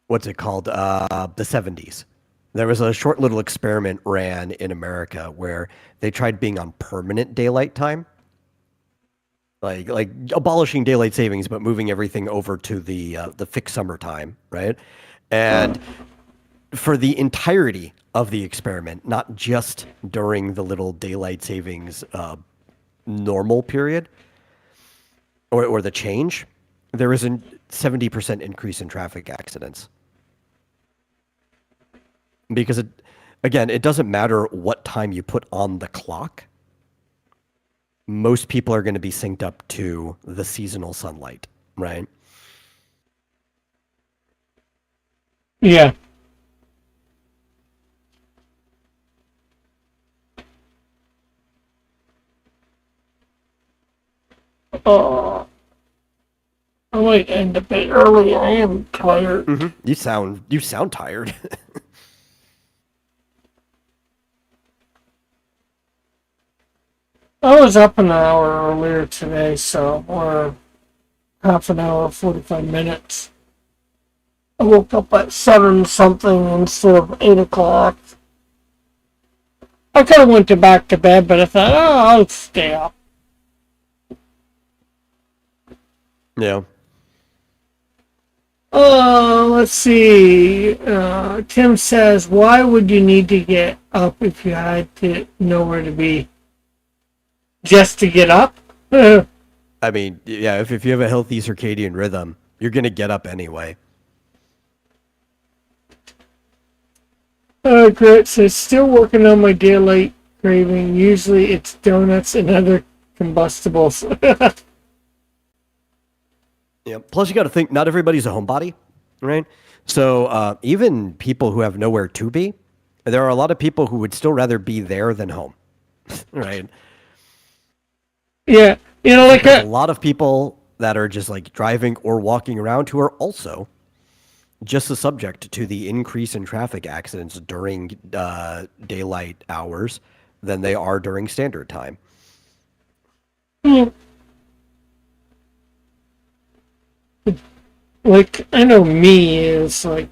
what's it called? The 70s. There was a short little experiment ran in America where they tried being on permanent daylight time. Like abolishing daylight savings, but moving everything over to the fixed summer time, right? And for the entirety of the experiment, not just during the little daylight savings normal period or the change, there was a 70% increase in traffic accidents. Because it doesn't matter what time you put on the clock. Most people are going to be synced up to the seasonal sunlight, right? Yeah. I might end a bit early. I am tired. Mm-hmm. You sound tired. I was up an hour earlier today, or half an hour, 45 minutes. I woke up at 7 something instead of 8 o'clock. I could have went back to bed, but I thought, I'll stay up. Yeah. Let's see. Tim says, why would you need to get up if you had to know where to be? Just to get up? I mean, yeah, if you have a healthy circadian rhythm, you're going to get up anyway. Grit says, still working on my daylight craving. Usually it's donuts and other combustibles. Yeah. Plus, you got to think, not everybody's a homebody, right? So even people who have nowhere to be, there are a lot of people who would still rather be there than home, right? Yeah, like a lot of people that are just like driving or walking around who are also just as subject to the increase in traffic accidents during daylight hours than they are during standard time. Like, I know me is like,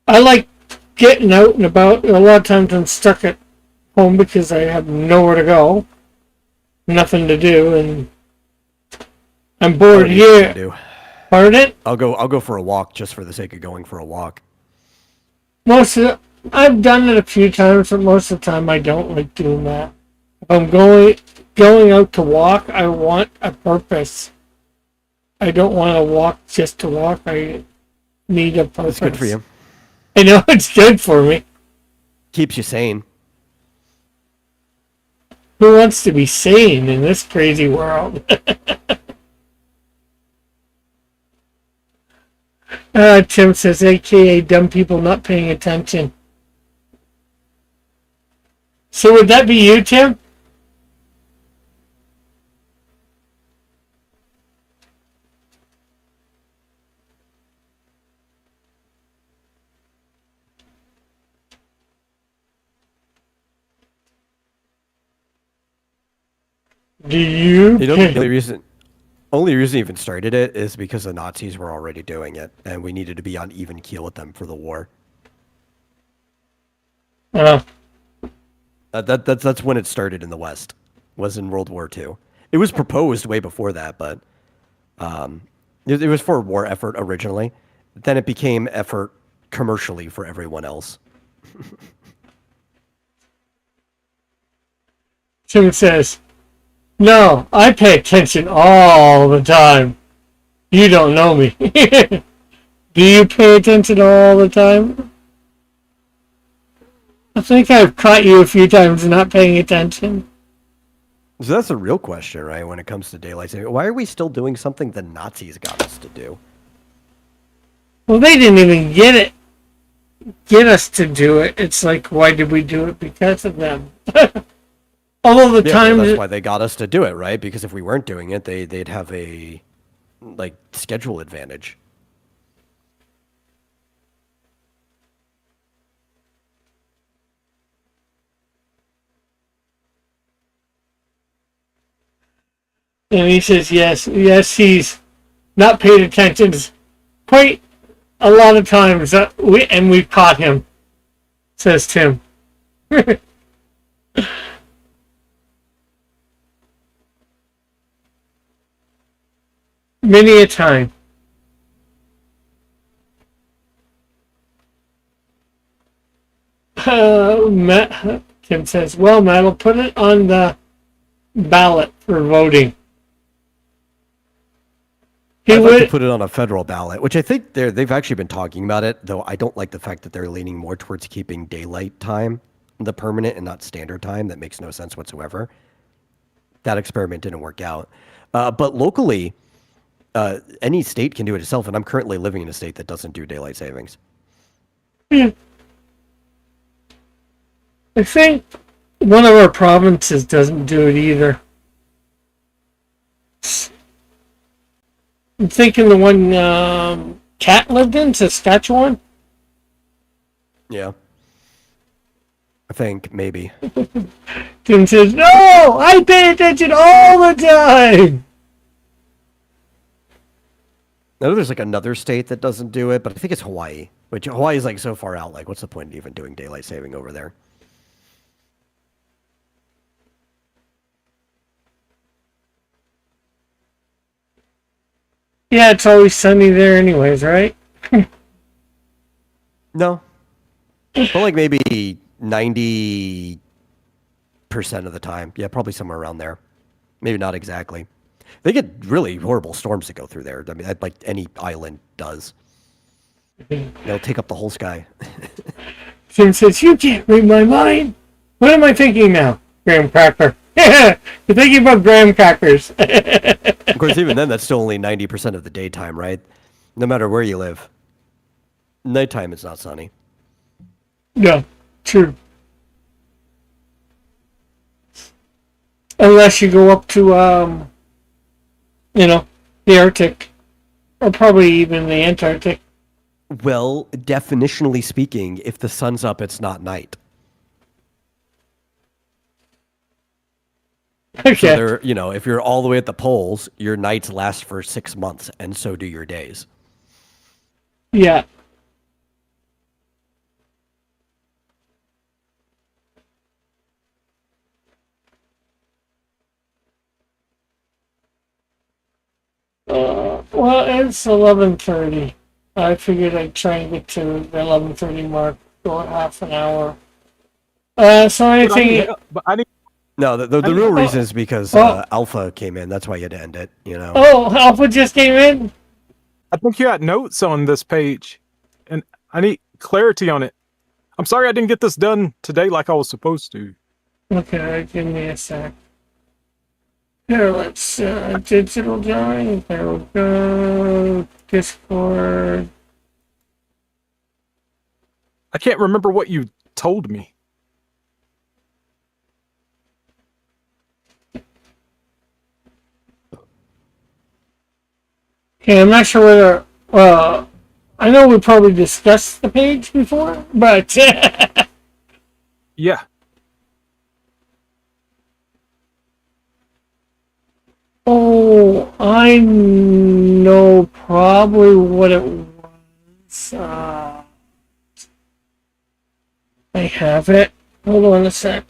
I like getting out and about. A lot of times I'm stuck at home because I have nowhere to go, nothing to do, and I'm bored here. Pardon? I'll go for a walk just for the sake of going for a walk. I've done it a few times, but most of the time I don't like doing that. If I'm going out to walk, I want a purpose. I don't want to walk just to walk. I need a purpose. That's good for you. I know it's good for me. Keeps you sane. Who wants to be sane in this crazy world? Tim says, AKA dumb people not paying attention. So would that be you, Tim? Do you? You know, the only reason even started it is because the Nazis were already doing it, and we needed to be on even keel with them for the war. Uh, That's when it started in the West. Was in World War II. It was proposed way before that, but it was for a war effort originally. Then it became effort commercially for everyone else. Tim says, "No, I pay attention all the time. You don't know me. Do you pay attention all the time?" I think I've caught you a few times not paying attention. So that's a real question, right? When it comes to daylight saving, why are we still doing something the Nazis got us to do? Well, they didn't even get us to do it. It's like, why did we do it? Because of them. Although the time that's why they got us to do it, right? Because if we weren't doing it, they'd have a schedule advantage. and he says, yes, he's not paid attention quite a lot of times. We've caught him, says Tim. Many a time. Tim says, well, Matt, I'll put it on the ballot for voting. I'd like to put it on a federal ballot, which I think they've actually been talking about it, though I don't like the fact that they're leaning more towards keeping daylight time, the permanent and not standard time. That makes no sense whatsoever. That experiment didn't work out. But locally, any state can do it itself, and I'm currently living in a state that doesn't do daylight savings. I think one of our provinces doesn't do it either. I'm thinking the one Cat lived in, Saskatchewan. Yeah. I think, maybe. Tim says, no, I pay attention all the time. I know there's another state that doesn't do it, but I think it's Hawaii. Which Hawaii is so far out, what's the point of even doing daylight saving over there? Yeah, it's always sunny there anyways, right? No. But maybe 90% of the time. Yeah, probably somewhere around there. Maybe not exactly. They get really horrible storms that go through there. I mean, like any island does. They'll take up the whole sky. Tim says, you can't read my mind. What am I thinking now? Graham cracker. You're thinking about graham crackers. Of course, even then, that's still only 90% of the daytime, right? No matter where you live. Nighttime, it's not sunny. No, true. Unless you go up to, the Arctic. Or probably even the Antarctic. Well, definitionally speaking, if the sun's up, it's not night. Okay. So if you're all the way at the poles, your nights last for 6 months, and so do your days. Yeah. Well, it's 11:30. I figured I'd try and get to the 11:30 mark, go half an hour. So anything... No, the real reason is because Alpha came in. That's why you had to end it, Oh, Alpha just came in? I think you had notes on this page, and I need clarity on it. I'm sorry I didn't get this done today like I was supposed to. Okay, give me a sec. Here, let's digital drawing. There we go. Discord. I can't remember what you told me. Okay, I'm not sure whether... I know we probably discussed the page before, but... Yeah. Oh, I know probably what it was. I have it. Hold on a sec.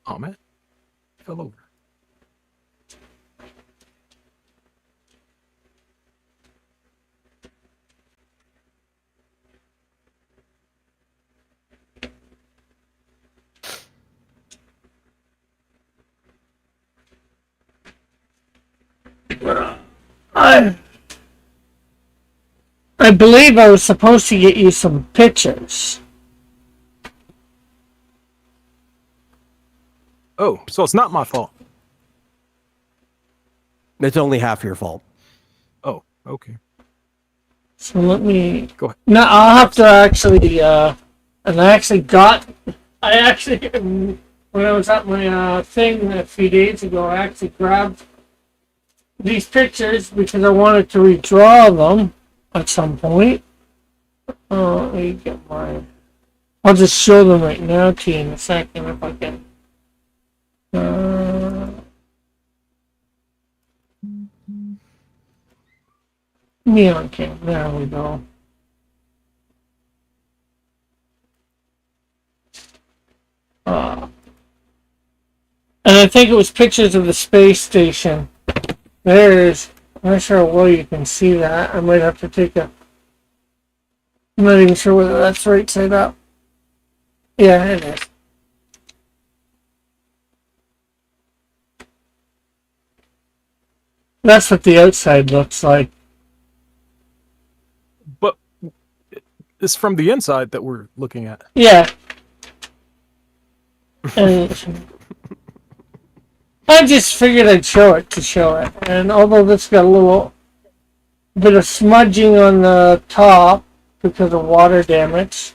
Oh man, fell over. I I believe I was supposed to get you some pictures. Oh, so it's not my fault. It's only half your fault. Oh, okay. So let me. Go ahead. No, I'll have to actually. And I actually got. I actually, when I was at my thing a few days ago, I actually grabbed these pictures because I wanted to redraw them at some point. Let me get my. I'll just show them right now to you in a second if I can. Neon cam. There we go. And I think it was pictures of the space station. There's. I'm not sure where you can see that. I might have to take a. I'm not even sure whether that's right side up. Yeah, it is. That's what the outside looks like. But it's from the inside that we're looking at. Yeah. And I just figured I'd show it to show it. And although this got a little bit of smudging on the top because of water damage,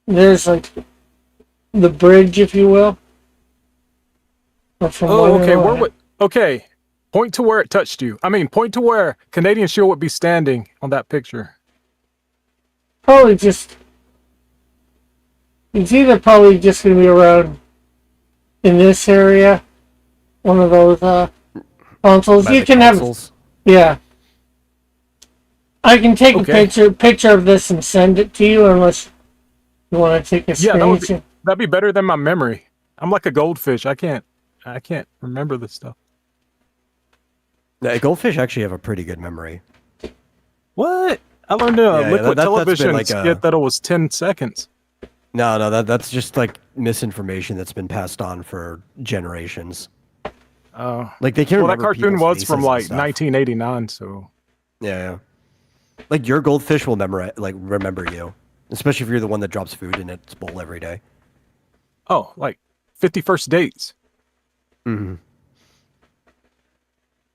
there's like the bridge, if you will. Oh, okay. Where would? Okay. Point to where it touched you. I mean, point to where Canadian Shield would be standing on that picture. Probably just. It's either probably just going to be around in this area. One of those consoles. You can have. Yeah. I can take a picture of this and send it to you unless you want to take a screenshot. Yeah, that'd be better than my memory. I'm like a goldfish. I can't remember this stuff. Yeah, goldfish actually have a pretty good memory. What? I learned liquid television like skit that it was 10 seconds. No, that's just like misinformation that's been passed on for generations. Like they can't. Well, that cartoon was from like 1989, so. Yeah. Like your goldfish will remember you, especially if you're the one that drops food in its bowl every day. Oh, like 51st dates. Mm-hmm.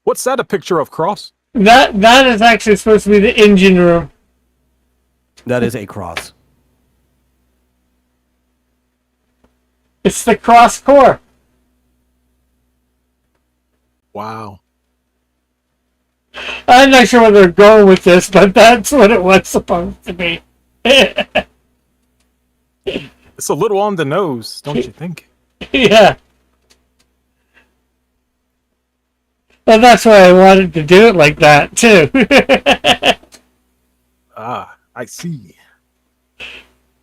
What's that a picture of, Cross? That is actually supposed to be the engine room. That is a cross. It's the cross core. Wow. I'm not sure where they're going with this, but that's what it was supposed to be. It's a little on the nose, don't you think? Yeah. And that's why I wanted to do it like that, too. I see.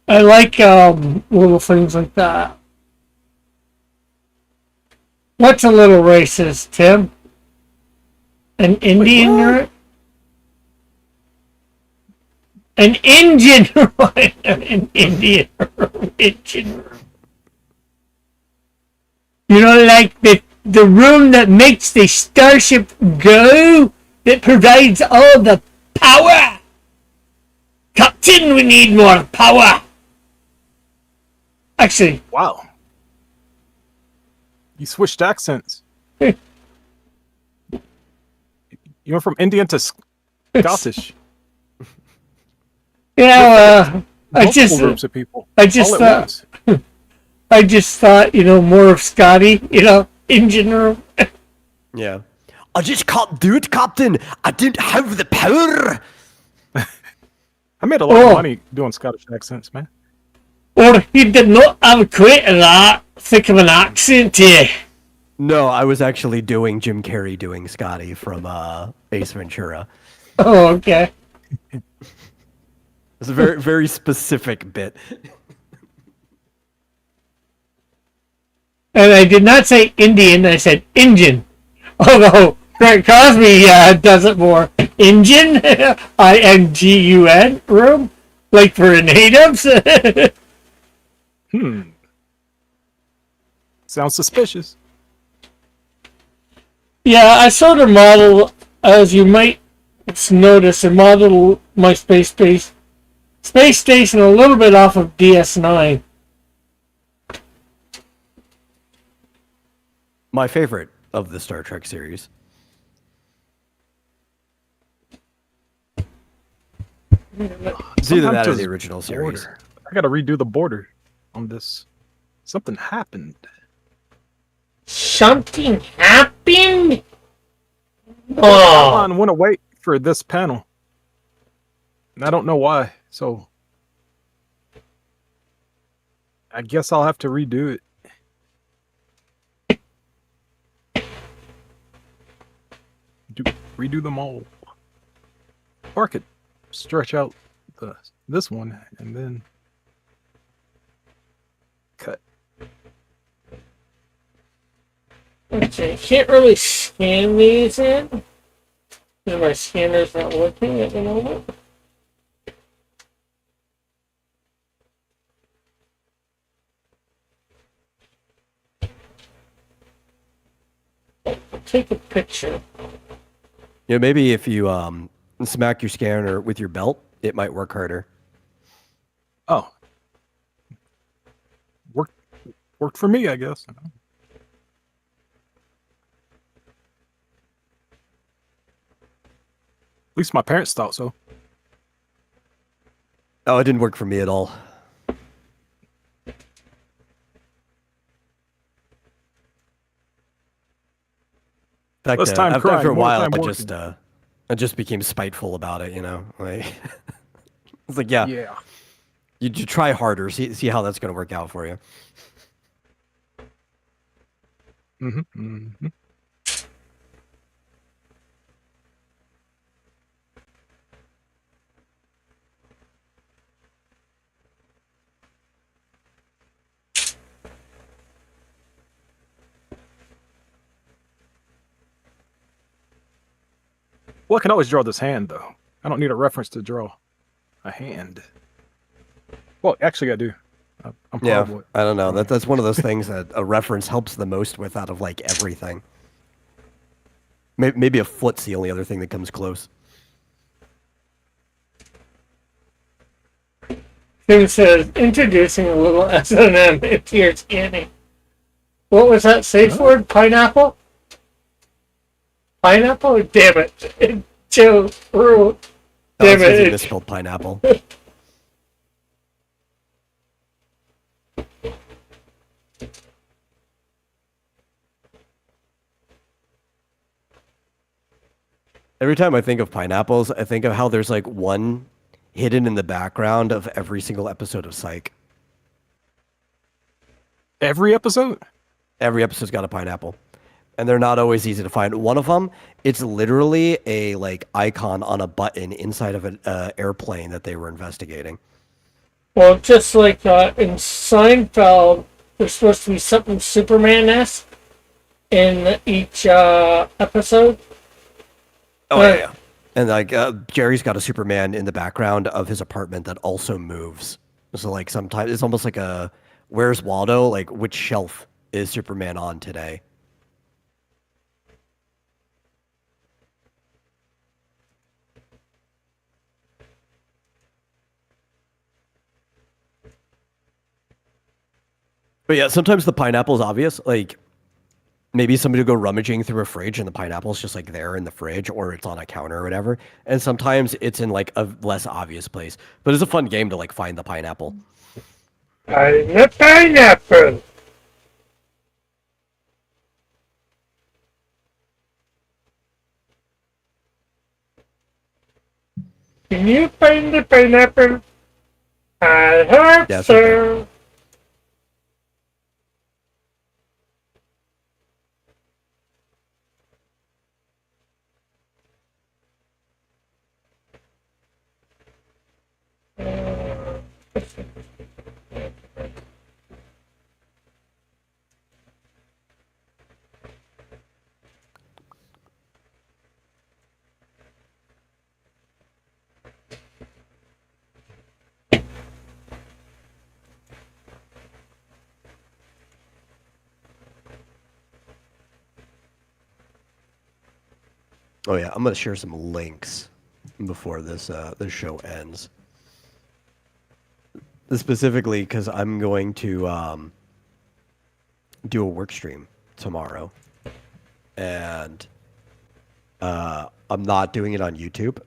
I like little things like that. What's a little racist, Tim? An Indian room? An engine room? An Indian room. Engine room. You know, like the room that makes the starship go? That provides all the power? Captain, we need more power! Actually. Wow. You switched accents. You went from Indian to Scottish. Yeah, I just groups of people. I just thought, more of Scotty, engine room. Yeah. I just can't do it, Captain. I don't have the power. I made a lot of money doing Scottish accents, man. Or he did not have quite that thick of an accent here. No, I was actually doing Jim Carrey doing Scotty from Ace Ventura. Oh, okay. It's a very, very specific bit. And I did not say Indian, I said Indian. Although Grant Cosby does it more. Indian? I-N-G-U-N room? Like for natives? Sounds suspicious. Yeah, I sort of model, as you might notice, I model my space station a little bit off of DS9. My favorite of the Star Trek series. It's either that or the original series. I gotta redo the border on this. Something happened. Something happened? The Oh, outline went away for this panel. And I don't know why, so I guess I'll have to redo it. Redo them all. Or I could stretch out this one and then cut. okay. Can't really scan these in. Because my scanner's not working at the moment. Take a picture. Yeah, maybe if you smack your scanner with your belt, it might work harder. Oh. Worked for me, I guess. At least my parents thought so. Oh, it didn't work for me at all. In fact, Less time after crying, a more while, time I just became spiteful about it. You know, like it's like, yeah, Yeah. you try harder, see how that's going to work out for you. Well, I can always draw this hand, though. I don't need a reference to draw a hand. Well, actually, I do. I'm Yeah, probably. I don't know. That's one of those things that a reference helps the most with out of like everything. Maybe a foot's the only other thing that comes close. Tim says, introducing a little S&M into your scanning. What was that safe word? Pineapple? Pineapple? Damn it. Joe Rule. Damn It's 'cause you it. misspelled pineapple. Every time I think of pineapples, I think of how there's like one hidden in the background of every single episode of Psych. Every episode? Every episode's got a pineapple. And they're not always easy to find. One of them, it's literally a like icon on a button inside of an airplane that they were investigating. Well, just like in Seinfeld, there's supposed to be something Superman-esque in each episode. Oh, yeah. And like Jerry's got a Superman in the background of his apartment that also moves. So like sometimes it's almost like a Where's Waldo? Like which shelf is Superman on today? But yeah, sometimes the pineapple's obvious. Like maybe somebody will go rummaging through a fridge and the pineapple's just like there in the fridge or it's on a counter or whatever. And sometimes it's in like a less obvious place. But it's a fun game to like find the pineapple. I'm a pineapple. Can you find the pineapple? I hope Yeah, so. Oh yeah, I'm gonna share some links before this show ends. Specifically because I'm going to do a work stream tomorrow, and I'm not doing it on YouTube.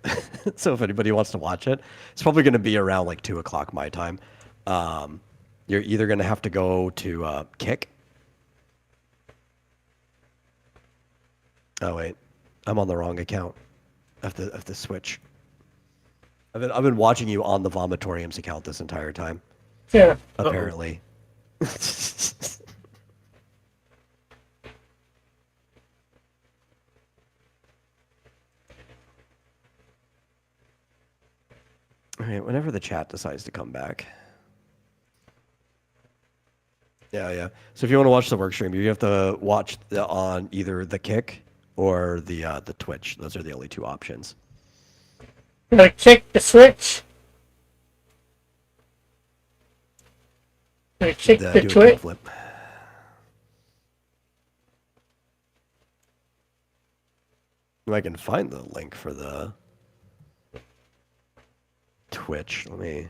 So if anybody wants to watch it, it's probably going to be around like 2 o'clock my time. You're either going to have to go to Kick. Oh wait, I'm on the wrong account. I have to switch. I've been watching you on the Vomitorium's account this entire time. Yeah. Apparently. All right, whenever the chat decides to come back. Yeah. So if you want to watch the work stream, you have to watch on either the Kick or the Twitch. Those are the only two options. Gonna kick the switch. Gonna kick the Do a Twitch. kickflip. If I can find the link for the Twitch. Let me.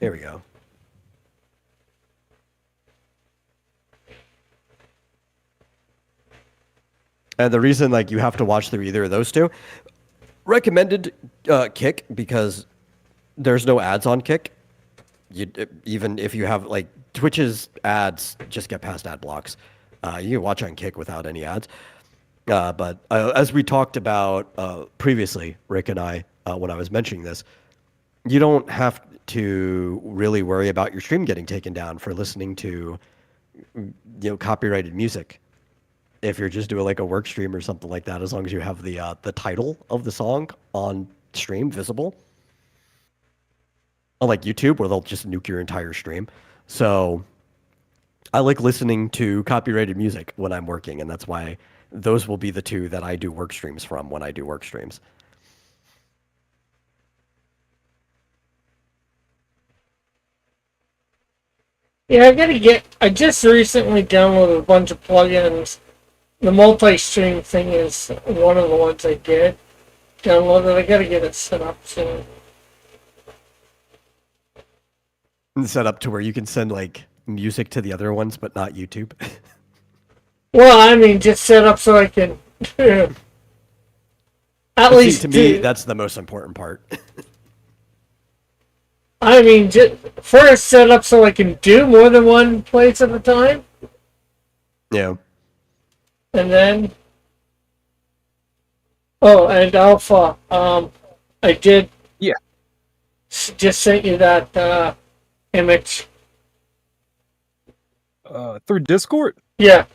Here we go. And the reason like you have to watch through either of those two, recommended Kick because there's no ads on Kick. Even if you have like Twitch's ads, just get past ad blocks. You can watch on Kick without any ads. But as we talked about previously, Rick and I, when I was mentioning this, you don't have to really worry about your stream getting taken down for listening to, copyrighted music. If you're just doing like a work stream or something like that, as long as you have the title of the song on stream visible. Unlike YouTube, where they'll just nuke your entire stream. So I like listening to copyrighted music when I'm working, and that's why those will be the two that I do work streams from when I do work streams. Yeah, I just recently downloaded a bunch of plugins. The multi-stream thing is one of the ones I did. Downloaded. I gotta get it set up soon. And set up to where you can send like music to the other ones, but not YouTube. Well, I mean, just set up so I can at But least see, to me, that's the most important part. I mean, just first set up so I can do more than one place at a time, Yeah. and then. Oh, and Alpha. I did. Yeah. Just sent you that image. Through Discord? Yeah.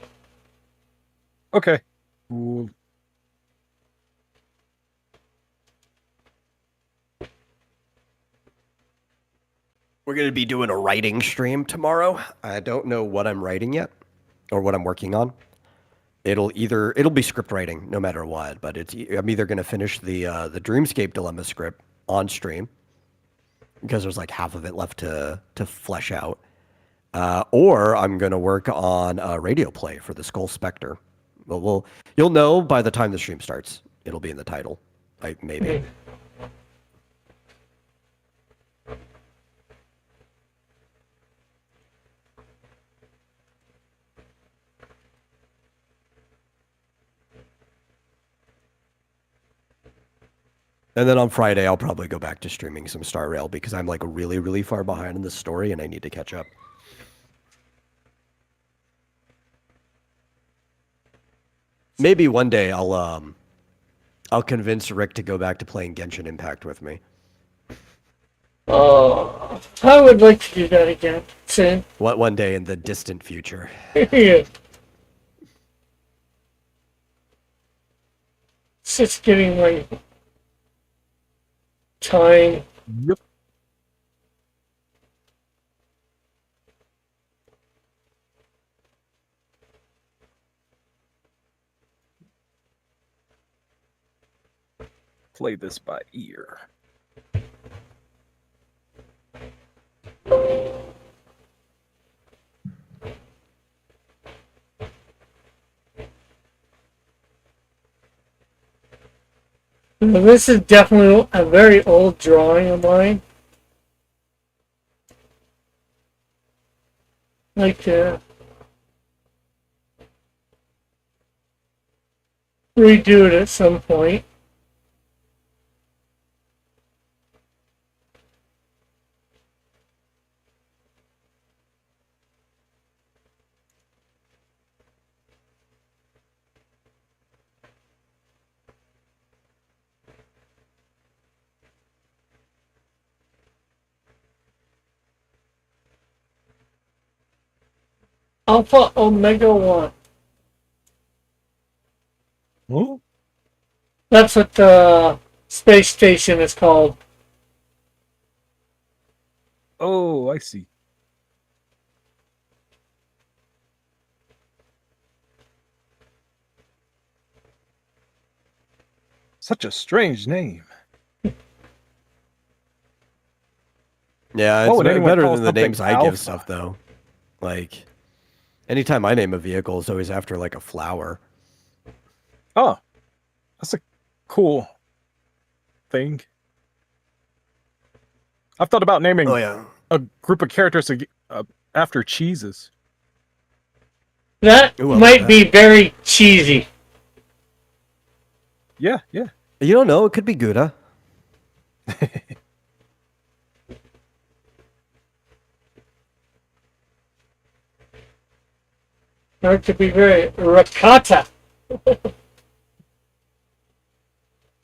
Okay. Cool. We're going to be doing a writing stream tomorrow. I don't know what I'm writing yet or what I'm working on. It'll be script writing no matter what, but I'm either going to finish the Dreamscape Dilemma script on stream because there's like half of it left to flesh out. Or I'm going to work on a radio play for the Skull Spectre. But you'll know by the time the stream starts. It'll be in the title, like maybe. And then on Friday, I'll probably go back to streaming some Star Rail because I'm like really, really far behind in the story and I need to catch up. Maybe one day I'll convince Rick to go back to playing Genshin Impact with me. Oh, I would like to do that again soon. What one day in the distant future? Yeah. It's just getting my time. Yep. Play this by ear. Now, this is definitely a very old drawing of mine. Like to redo it at some point. Alpha Omega 1. Oh, That's what the space station is called. oh, I see. Such a strange name. Yeah, What it's would anyone better call than the something names I give alpha? stuff, though. Like, anytime I name a vehicle, it's always after, like, a flower. Oh, that's a cool thing. I've thought about naming Oh, yeah. a group of characters after cheeses. That Ooh, I like might that. be very cheesy. Yeah, yeah. You don't know. It could be Gouda. Or it could be very ricotta.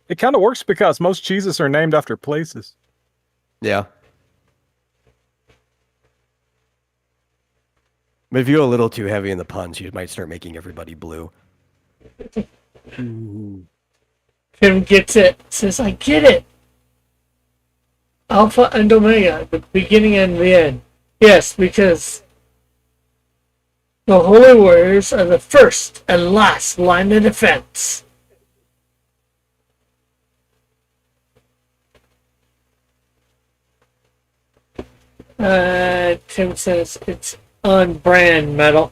It kind of works because most cheeses are named after places. Yeah. But if you go a little too heavy in the puns, you might start making everybody blue. Tim gets it. Says, I get it. Alpha and Omega, the beginning and the end. Yes, because the Holy Warriors are the first and last line of defense. Tim says it's on brand metal.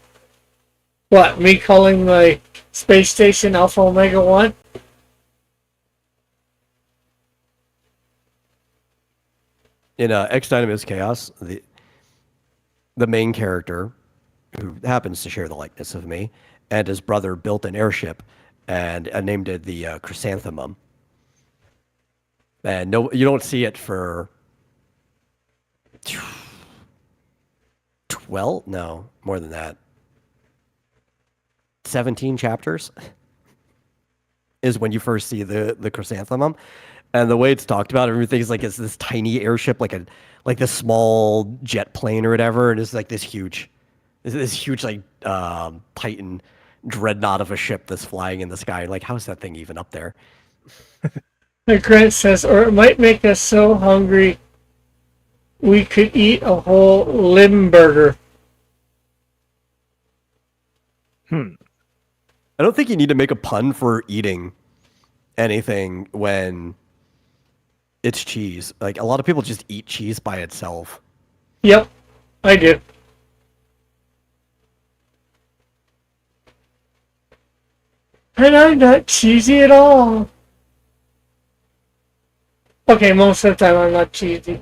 What, me calling my space station Alpha Omega 1? In X Dynamis Chaos, the main character, who happens to share the likeness of me, and his brother built an airship and named it the Chrysanthemum. And no, you don't see it for 12? No, more than that. 17 chapters is when you first see the Chrysanthemum. And the way it's talked about, everything's like it's this tiny airship, like this small jet plane or whatever, and it's like this huge like Titan dreadnought of a ship that's flying in the sky. Like, how's that thing even up there? Grant says, or it might make us so hungry we could eat a whole Limburger. I don't think you need to make a pun for eating anything when it's cheese. Like, a lot of people just eat cheese by itself. Yep, I do. And I'm not cheesy at all. Okay, most of the time I'm not cheesy.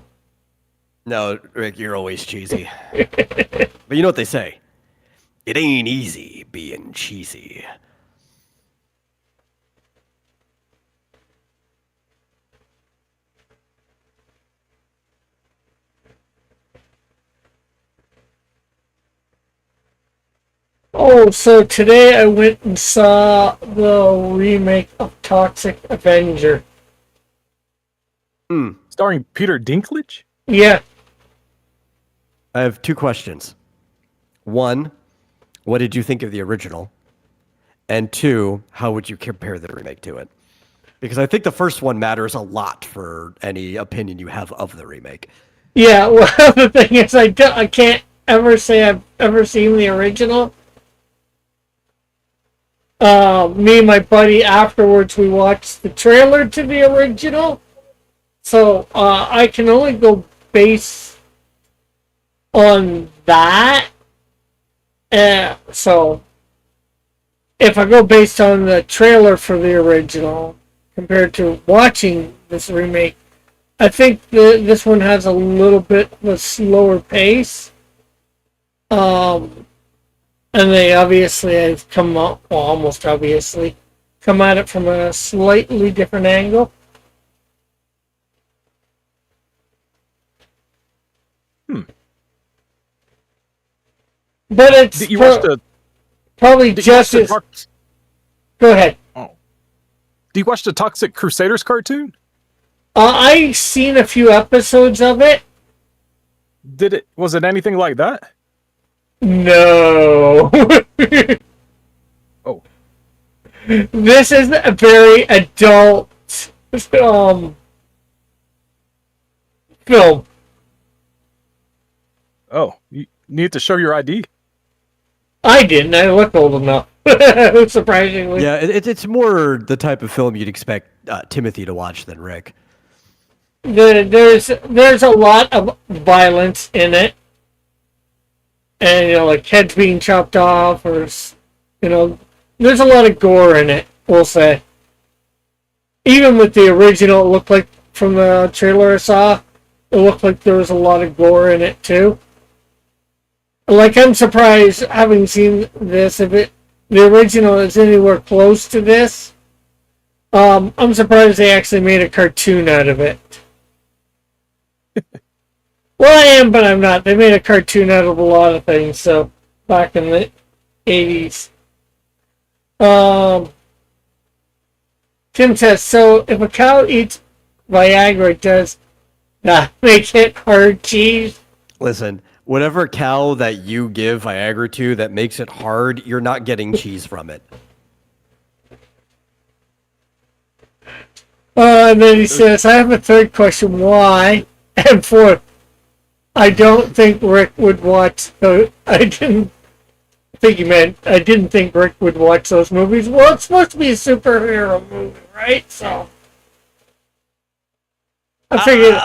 No, Rick, you're always cheesy. But you know what they say? It ain't easy being cheesy. Oh, so today I went and saw the remake of Toxic Avenger. Starring Peter Dinklage? Yeah, I have two questions. One, what did you think of the original? And two, how would you compare the remake to it? Because I think the first one matters a lot for any opinion you have of the remake. yeah. Well, the thing is, I can't ever say I've ever seen the original. Me and my buddy afterwards, we watched the trailer to the original. So I can only go based on that. So if I go based on the trailer for the original, compared to watching this remake. I think this one has a little bit of a slower pace. And they obviously have come up, well, almost obviously, come at it from a slightly different angle. But it's probably just as... Go ahead. Oh. Do you watch the Toxic Crusaders cartoon? I've seen a few episodes of it. Was it anything like that? No. Oh. This is a very adult film. Oh, you need to show your ID. I didn't. I look old enough. Surprisingly. Yeah, it's more the type of film you'd expect Timothy to watch than Rick. There's a lot of violence in it, and like heads being chopped off, or there's a lot of gore in it. We'll say. Even with the original, it looked like from the trailer I saw, it looked like there was a lot of gore in it too. Like, I'm surprised, having seen this, if the original is anywhere close to this. I'm surprised they actually made a cartoon out of it. Well, I am, but I'm not. They made a cartoon out of a lot of things, so, back in the 80s. Tim says, so if a cow eats Viagra, does that make it hard cheese? Listen, whatever cow that you give Viagra to that makes it hard, you're not getting cheese from it. And then he says, I have a third question. Why? And fourth, I don't think Rick would watch I didn't think Rick would watch those movies. Well, it's supposed to be a superhero movie, right? So I figured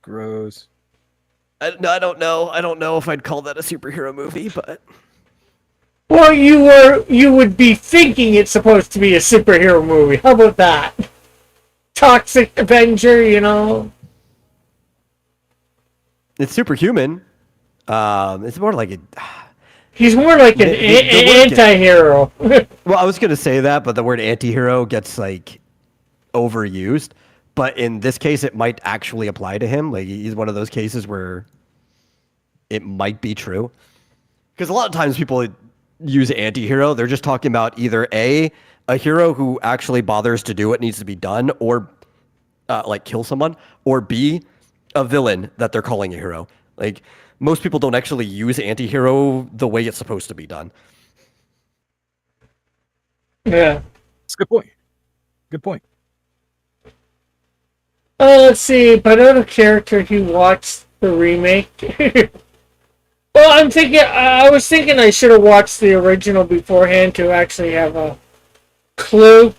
Gross. I don't know. I don't know if I'd call that a superhero movie, but well, you would be thinking it's supposed to be a superhero movie. How about that? Toxic Avenger, it's superhuman. It's more like he's more like an anti-hero. Well, I was gonna say that, but the word anti-hero gets like overused. But in this case, it might actually apply to him. Like, he's one of those cases where it might be true. Because a lot of times people use anti-hero, they're just talking about either a hero who actually bothers to do what needs to be done, or like kill someone, or B, a villain that they're calling a hero. Like, most people don't actually use anti-hero the way it's supposed to be done. Yeah. That's a good point. Good point. Let's see, but out of character, he watched the remake. Well, I was thinking I should have watched the original beforehand to actually have a clue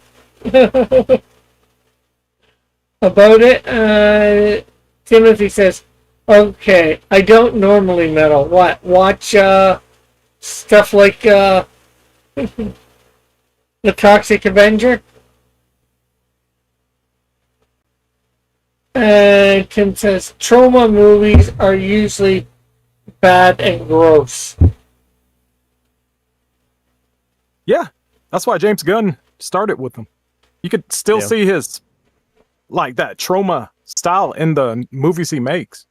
about it. Timothy says, okay, I don't normally meddle. What? Watch stuff like the Toxic Avenger? And Tim says, trauma movies are usually bad and gross. Yeah, that's why James Gunn started with them. You could still see his, like, that trauma style in the movies he makes.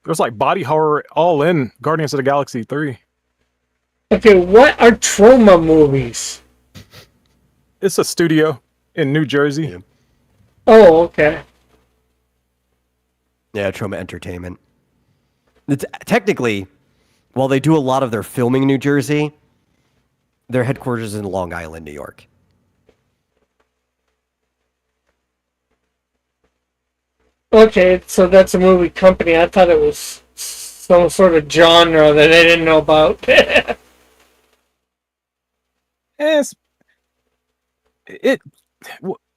There's like body horror all in Guardians of the Galaxy 3. Okay, what are trauma movies? It's a studio in New Jersey. Yeah. Oh, okay. Yeah, Trauma Entertainment. It's technically, while they do a lot of their filming in New Jersey, their headquarters is in Long Island, New York. Okay, so that's a movie company. I thought it was some sort of genre that I didn't know about.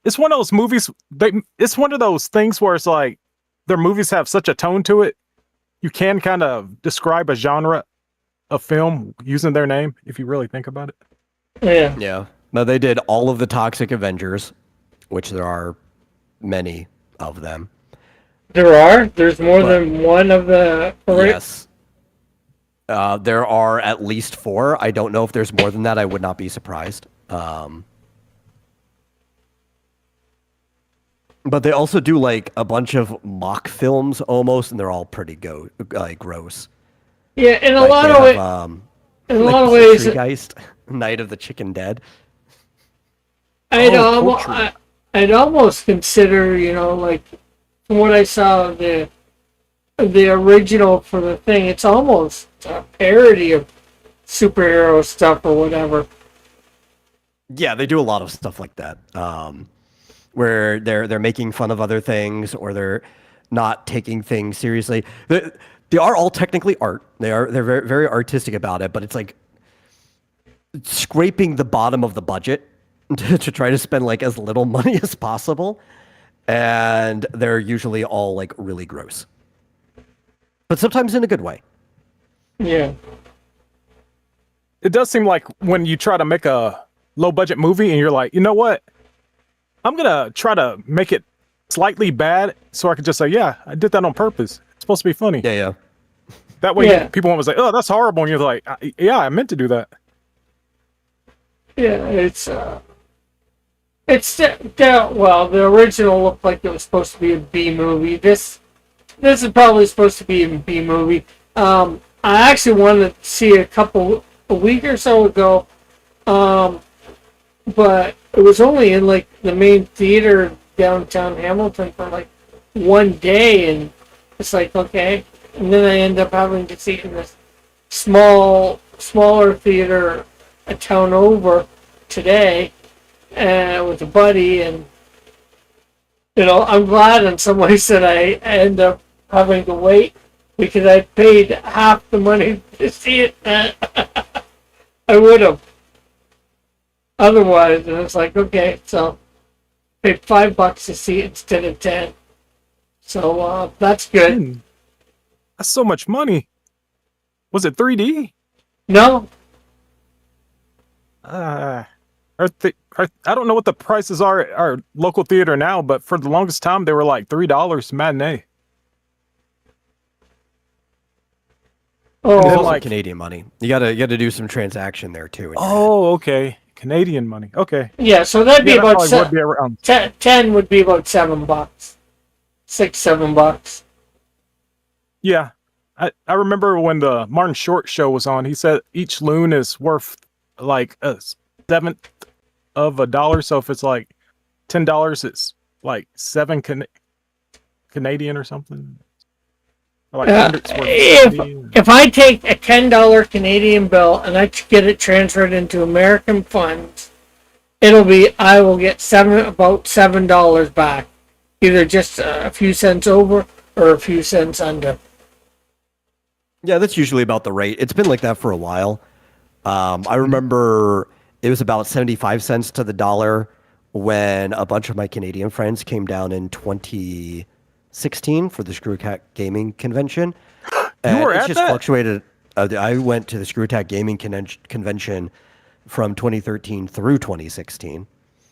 It's one of those movies. It's one of those things where it's like their movies have such a tone to it. You can kind of describe a genre a film using their name, if you really think about it. Yeah. Yeah. Now they did all of the Toxic Avengers, which there are many of them. There's more than one of the. Yes. There are at least 4. I don't know if there's more than that. I would not be surprised. But they also do like a bunch of mock films almost, and they're all pretty gross. Yeah, in a Like lot they of ways. have, In a like lot of ways, Poltergeist, Night of the Chicken Dead. I'd almost consider, like from what I saw of the original for the thing, it's almost a parody of superhero stuff or whatever. Yeah, they do a lot of stuff like that, where they're making fun of other things or they're not taking things seriously. They are all technically art. They're very, very artistic about it, but it's like scraping the bottom of the budget to try to spend like as little money as possible, and they're usually all like really gross, but sometimes in a good way. Yeah. It does seem like when you try to make a low budget movie and you're like, you know what? I'm going to try to make it slightly bad so I can just say, yeah, I did that on purpose. It's supposed to be funny. Yeah. That way people won't say, oh, that's horrible. And you're like, yeah, I meant to do that. Yeah, well, the original looked like it was supposed to be a B movie. This is probably supposed to be a B movie. I actually wanted to see a week or so ago, but it was only in like the main theater downtown Hamilton for like one day, and it's like, okay. And then I end up having to see it in this smaller theater a town over today, with a buddy, and I'm glad in some ways that I end up having to wait, because I paid half the money to see it I would have otherwise, and it's like, okay, so paid $5 to see it instead of 10, so that's good. That's so much money. Was it 3D? No. I don't know what the prices are at our local theater now, but for the longest time they were like $3 matinee. Oh, and then, like like Canadian money. You gotta do some transaction there too. Oh, okay, Canadian money. Okay. Yeah, so that'd be about would be around 10 would be about $7, $6-7. Yeah, I remember when the Martin Short show was on. He said each loon is worth like a seventh of a dollar. So if it's like $10, it's like 7 Canadian or something. Or like if I take a $10 Canadian bill and I get it transferred into American funds, I will get about $7 back, either just a few cents over or a few cents under. Yeah, that's usually about the rate. It's been like that for a while. I remember it was about 75 cents to the dollar when a bunch of my Canadian friends came down in 2016 for the Screwtack Gaming Convention. You were at just that? Fluctuated. I went to the Screwtack Gaming Convention from 2013 through 2016.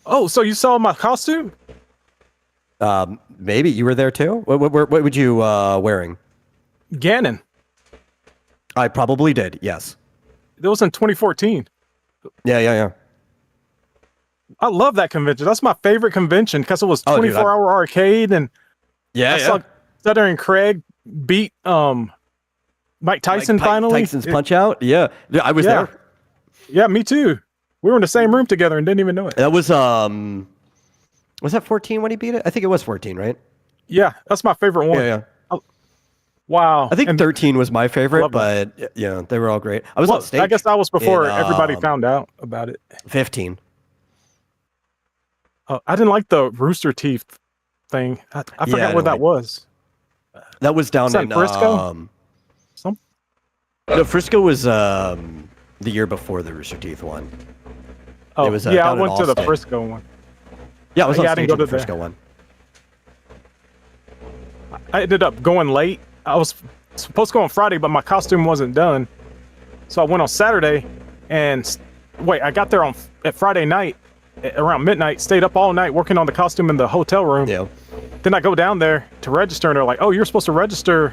Oh, so you saw my costume? Maybe you were there too. What would you wearing? Ganon. I probably did. Yes. It was in 2014. Yeah. I love that convention. That's my favorite convention because it was 24-hour arcade, and I saw Sutter and Craig beat Mike Tyson finally. Tyson's Punch Out. Yeah, I was there. Yeah, me too. We were in the same room together and didn't even know it. That was that 14 when he beat it? I think it was 14, right? Yeah, that's my favorite one. Yeah. Wow. I think 13 was my favorite, but yeah, they were all great. I was on stage. I guess that was before everybody found out about it. 15. I didn't like the Rooster Teeth thing. I forgot what that was. That was down in Frisco. No, Frisco was the year before the Rooster Teeth one. Oh, it was, I went to the Frisco one. Yeah, I was on stage at the Frisco one. I ended up going late. I was supposed to go on Friday, but my costume wasn't done. So I went on Saturday, and I got there at Friday night around midnight. Stayed up all night working on the costume in the hotel room. Yeah. Then I go down there to register, and they're like, "Oh, you're supposed to register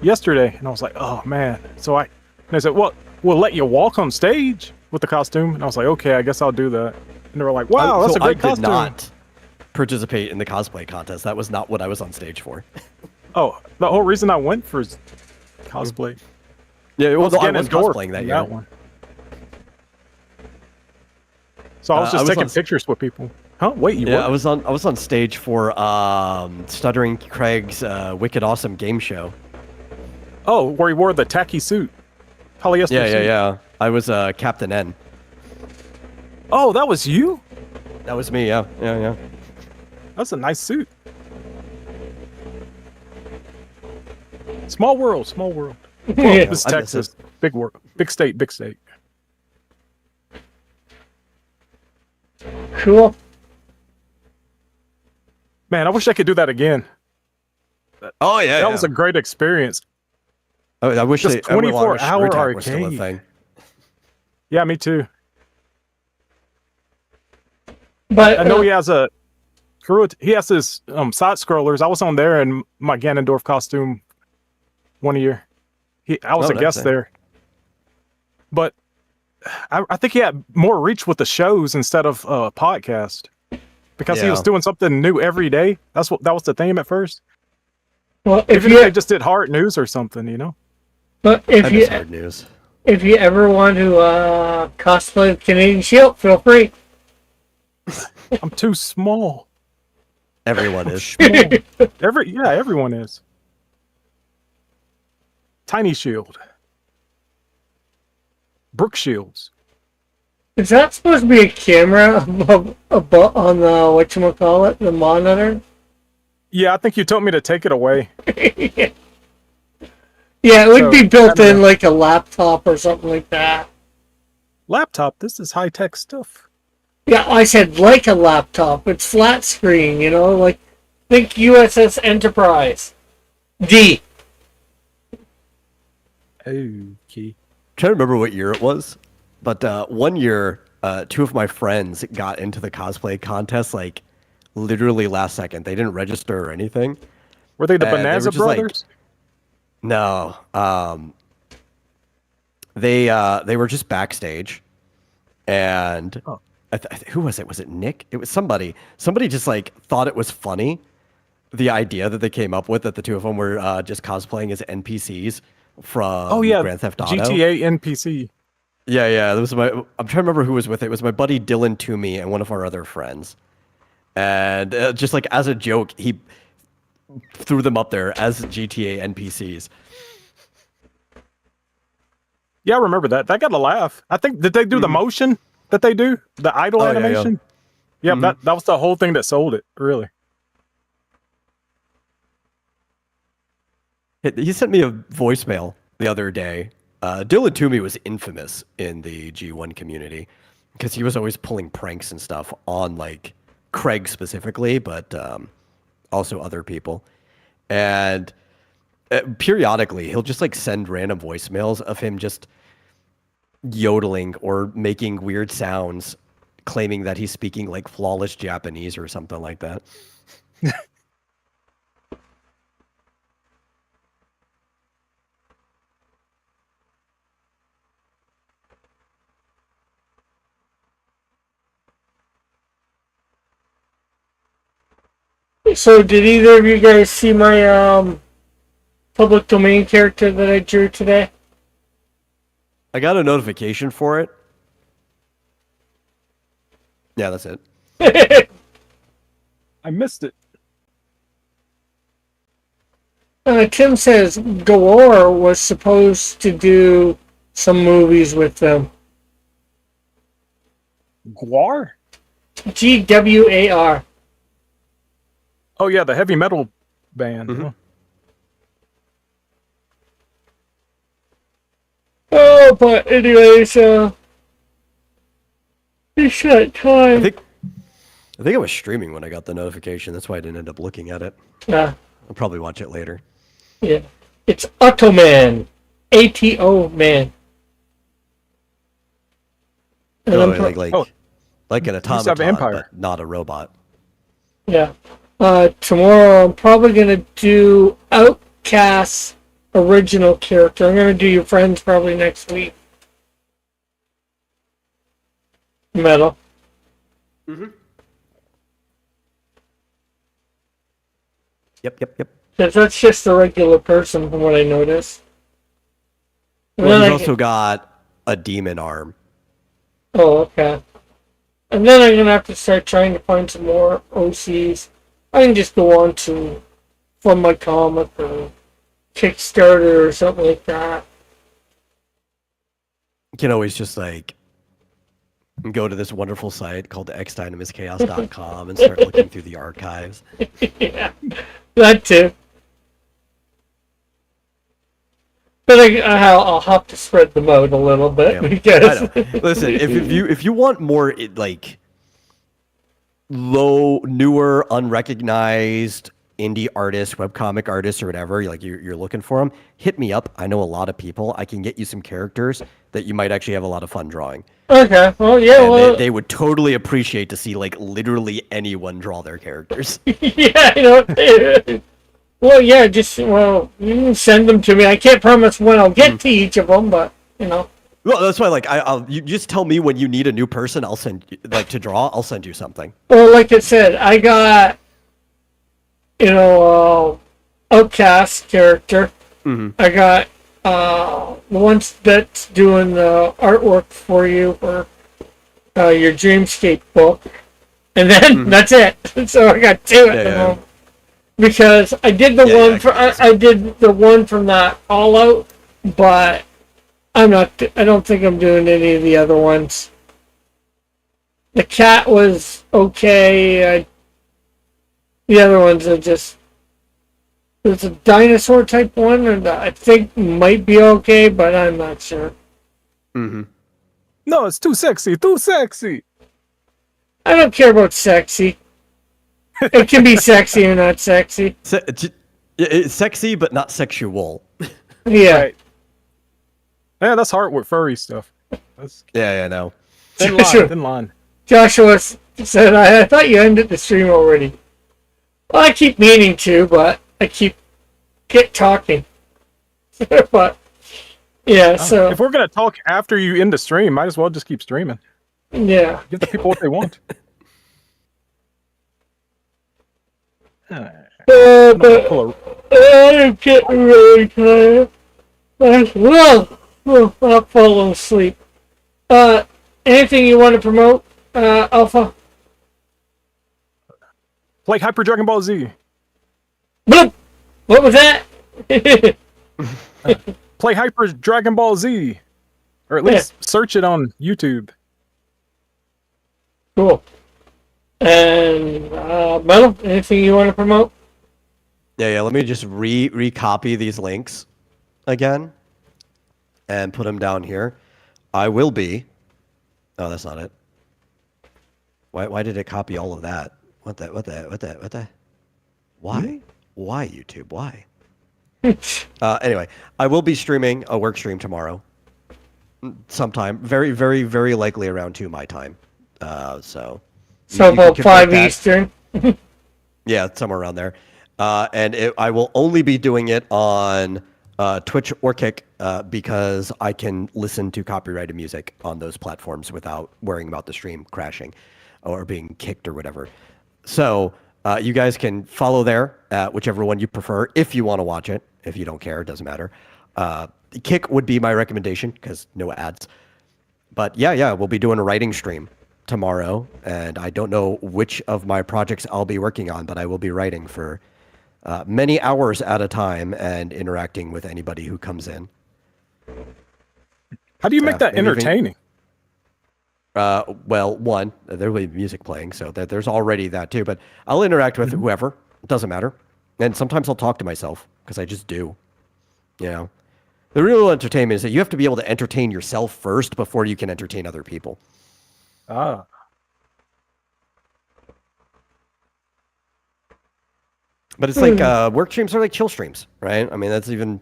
yesterday." And I was like, "Oh man." So they said, "Well, we'll let you walk on stage with the costume." And I was like, "Okay, I guess I'll do that." And they were like, "Wow, that's a great costume." I did not participate in the cosplay contest. That was not what I was on stage for. Oh, the whole reason I went for cosplay. Yeah, well, I was Ganondorf cosplaying that in year. one. So I was just taking pictures with people. Huh? Wait, you were? I was on stage for Stuttering Craig's Wicked Awesome game show. Oh, where he wore the tacky suit. Polyester suit. Yeah. I was Captain N. Oh, that was you? That was me, yeah. That's a nice suit. Small world. Yeah. This is Texas. Big world. Big state. Cool. Man, I wish I could do that again. Oh yeah, That was a great experience. I wish Just they 24-hour was still a arcade. thing. Yeah, me too. But I know he has he has his side scrollers. I was on there in my Ganondorf costume one year. I was a guest there. But I think he had more reach with the shows instead of podcast. Because he was doing something new every day. That was the theme at first. well, If they just did hard news or something, you know. but I miss hard news. if you ever want to cosplay the Canadian Shield, feel free. I'm too small. Everyone is. Small. Everyone is. Tiny Shield. Brook Shields. Is that supposed to be a camera on the whatchamacallit, the monitor? Yeah, I think you told me to take it away. Yeah, it would So, be built I don't in know. like a laptop or something like that. Laptop, this is high-tech stuff. Yeah, I said like a laptop. It's flat screen, like think USS Enterprise. D. Okay. Trying to remember what year it was, but one year, two of my friends got into the cosplay contest like literally last second. They didn't register or anything. Were they the They were Bonanza just like- brothers? No, they were just backstage, and Oh. who was it? Was it Nick? It was somebody. Somebody just like thought it was funny, the idea that they came up with that the two of them were just cosplaying as NPCs from Grand Theft Auto. GTA NPC. Yeah. That was I'm trying to remember who was with it. It was my buddy Dylan Toomey and one of our other friends, and just like as a joke, he threw them up there as GTA NPCs. Yeah, I remember that. That got a laugh. I think, did they do the motion that they do? The idle Oh, yeah, yeah. animation? Yeah, that was the whole thing that sold it, really. He sent me a voicemail the other day. Dylan Toomey was infamous in the G1 community because he was always pulling pranks and stuff on like Craig specifically, but also other people. And periodically, he'll just like send random voicemails of him just yodeling or making weird sounds, claiming that he's speaking like flawless Japanese or something like that. So did either of you guys see my public domain character that I drew today? I got a notification for it. Yeah, that's it. I missed it. Tim says Galore was supposed to do some movies with them. Gwar? GWAR. Oh, yeah, the heavy metal band. Mhm. Huh? Oh, but anyways, it's that time. I think I was streaming when I got the notification. That's why I didn't end up looking at it. I'll probably watch it later. Yeah. It's Ottoman. ATO man. And Oh, I'm pro- like an used to have automaton, Empire. but not a robot. yeah. Tomorrow I'm probably gonna do Outcast's original character. I'm gonna do your friends probably next week. Metal. Yep. Because that's just a regular person from what I noticed. And Well, then he's also got a demon arm. Oh, okay. And then I'm gonna have to start trying to find some more OCs. I can just go on to fundmycomic or Kickstarter or something like that. You can always just like go to this wonderful site called xdynamuschaos.com and start looking through the archives. Yeah, that too. But I'll have to spread them out a little bit Yeah, because I know. Listen, if you want more like newer, unrecognized indie artists, webcomic artists, or whatever, you're looking for them, hit me up. I know a lot of people. I can get you some characters that you might actually have a lot of fun drawing. Okay, well, yeah, And well, they would totally appreciate to see like literally anyone draw their characters. yeah, well, yeah, just you can send them to me. I can't promise when I'll get to each of them, but Well, that's why you just tell me when you need a new person. I'll send you, to draw. I'll send you something. Well, like I said, I got Outcast character. I got the ones that's doing the artwork for you for your Dreamscape book, and then that's it. So I got two at the moment. Because I did the one for I did the one from that All Out, but I don't think I'm doing any of the other ones. The cat was okay. The other ones are just there's a dinosaur type one, and I think might be okay, but I'm not sure. No, it's too sexy. Too sexy. I don't care about sexy. It can be sexy or not sexy. It's sexy, but not sexual. Yeah. Right. Yeah, that's hard with furry stuff. That's Yeah, no. thin line. Thin line. Joshua said, I thought you ended the stream already. Well, I keep meaning to, but I keep talking. But, yeah, so. If we're going to talk after you end the stream, might as well just keep streaming. Yeah. Give the people what they want. But I'm getting really tired. I'll fall asleep. Anything you want to promote, Alpha? Like Hyper Dragon Ball Z. Bloop! What was that? Play Hyper Dragon Ball Z. Or at least search it on YouTube. Cool. And Metal, anything you want to promote? Yeah. Let me just recopy these links again and put them down here. I will be. Oh, that's not it. Why did it copy all of that? What the? Why? Why YouTube? Why? Anyway, I will be streaming a work stream tomorrow. Sometime. Very, very, very likely around 2 my time. So about 5 Eastern. Yeah, somewhere around there. And I will only be doing it on Twitch or Kick because I can listen to copyrighted music on those platforms without worrying about the stream crashing or being kicked or whatever. So you guys can follow there, whichever one you prefer, if you want to watch it. If you don't care, it doesn't matter. Kick would be my recommendation because no ads. But yeah, we'll be doing a writing stream tomorrow, and I don't know which of my projects I'll be working on, but I will be writing for many hours at a time and interacting with anybody who comes in. How do you make that entertaining? Well, one, there will be music playing, so there's already that too, but I'll interact with whoever. It doesn't matter. And sometimes I'll talk to myself, because I just do. You know? The real entertainment is that you have to be able to entertain yourself first before you can entertain other people. Ah. But it's like work streams are like chill streams, right? I mean, that's even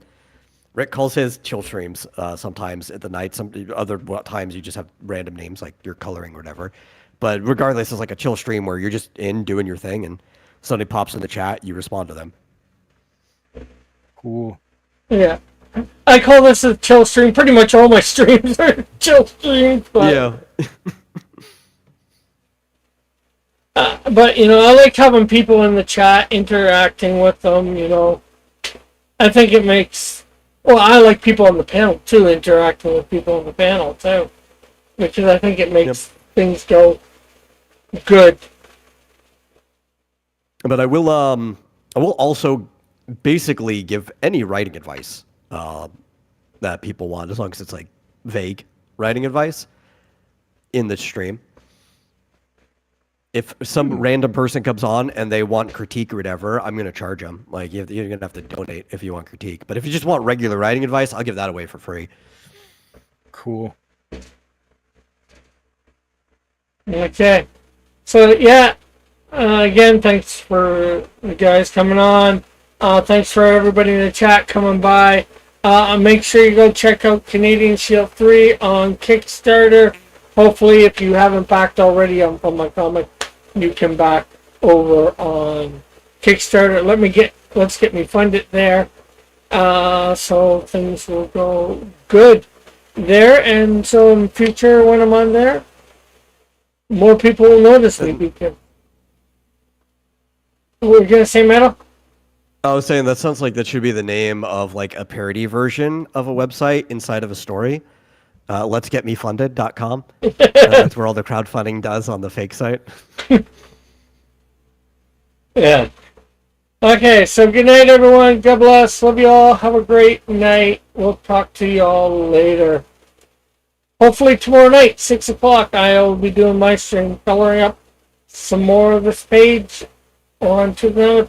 Rick calls his chill streams sometimes at the night. Some other times you just have random names like you're coloring or whatever. But regardless, it's like a chill stream where you're just in doing your thing, and somebody pops in the chat, you respond to them. Cool. Yeah. I call this a chill stream. Pretty much all my streams are chill streams. But, Yeah. but, you know, I like having people in the chat, interacting with them, you know. I think it makes... Well, I like people on the panel, too, interacting with people on the panel, too. Because I think it makes things go good. But I will also basically give any writing advice that people want, as long as it's like vague writing advice in the stream. If some random person comes on and they want critique or whatever, I'm going to charge them. Like, you're going to have to donate if you want critique. But if you just want regular writing advice, I'll give that away for free. Cool. Okay. So, yeah. Again, thanks for the guys coming on. Thanks for everybody in the chat coming by. Make sure you go check out Canadian Shield 3 on Kickstarter. Hopefully, if you haven't backed already on fundmycomic, you can back over on Kickstarter. Let's get me funded there. So things will go good there. And so in the future, when I'm on there, more people will notice me. Because we're gonna say, Metal? I was saying that sounds like that should be the name of like a parody version of a website inside of a story. Let'sgetmefunded.com. That's where all the crowdfunding does on the fake site. Yeah. Okay, so good night, everyone. God bless. Love you all. Have a great night. We'll talk to you all later. Hopefully tomorrow night, 6 o'clock, I'll be doing my stream, coloring up some more of this page on to another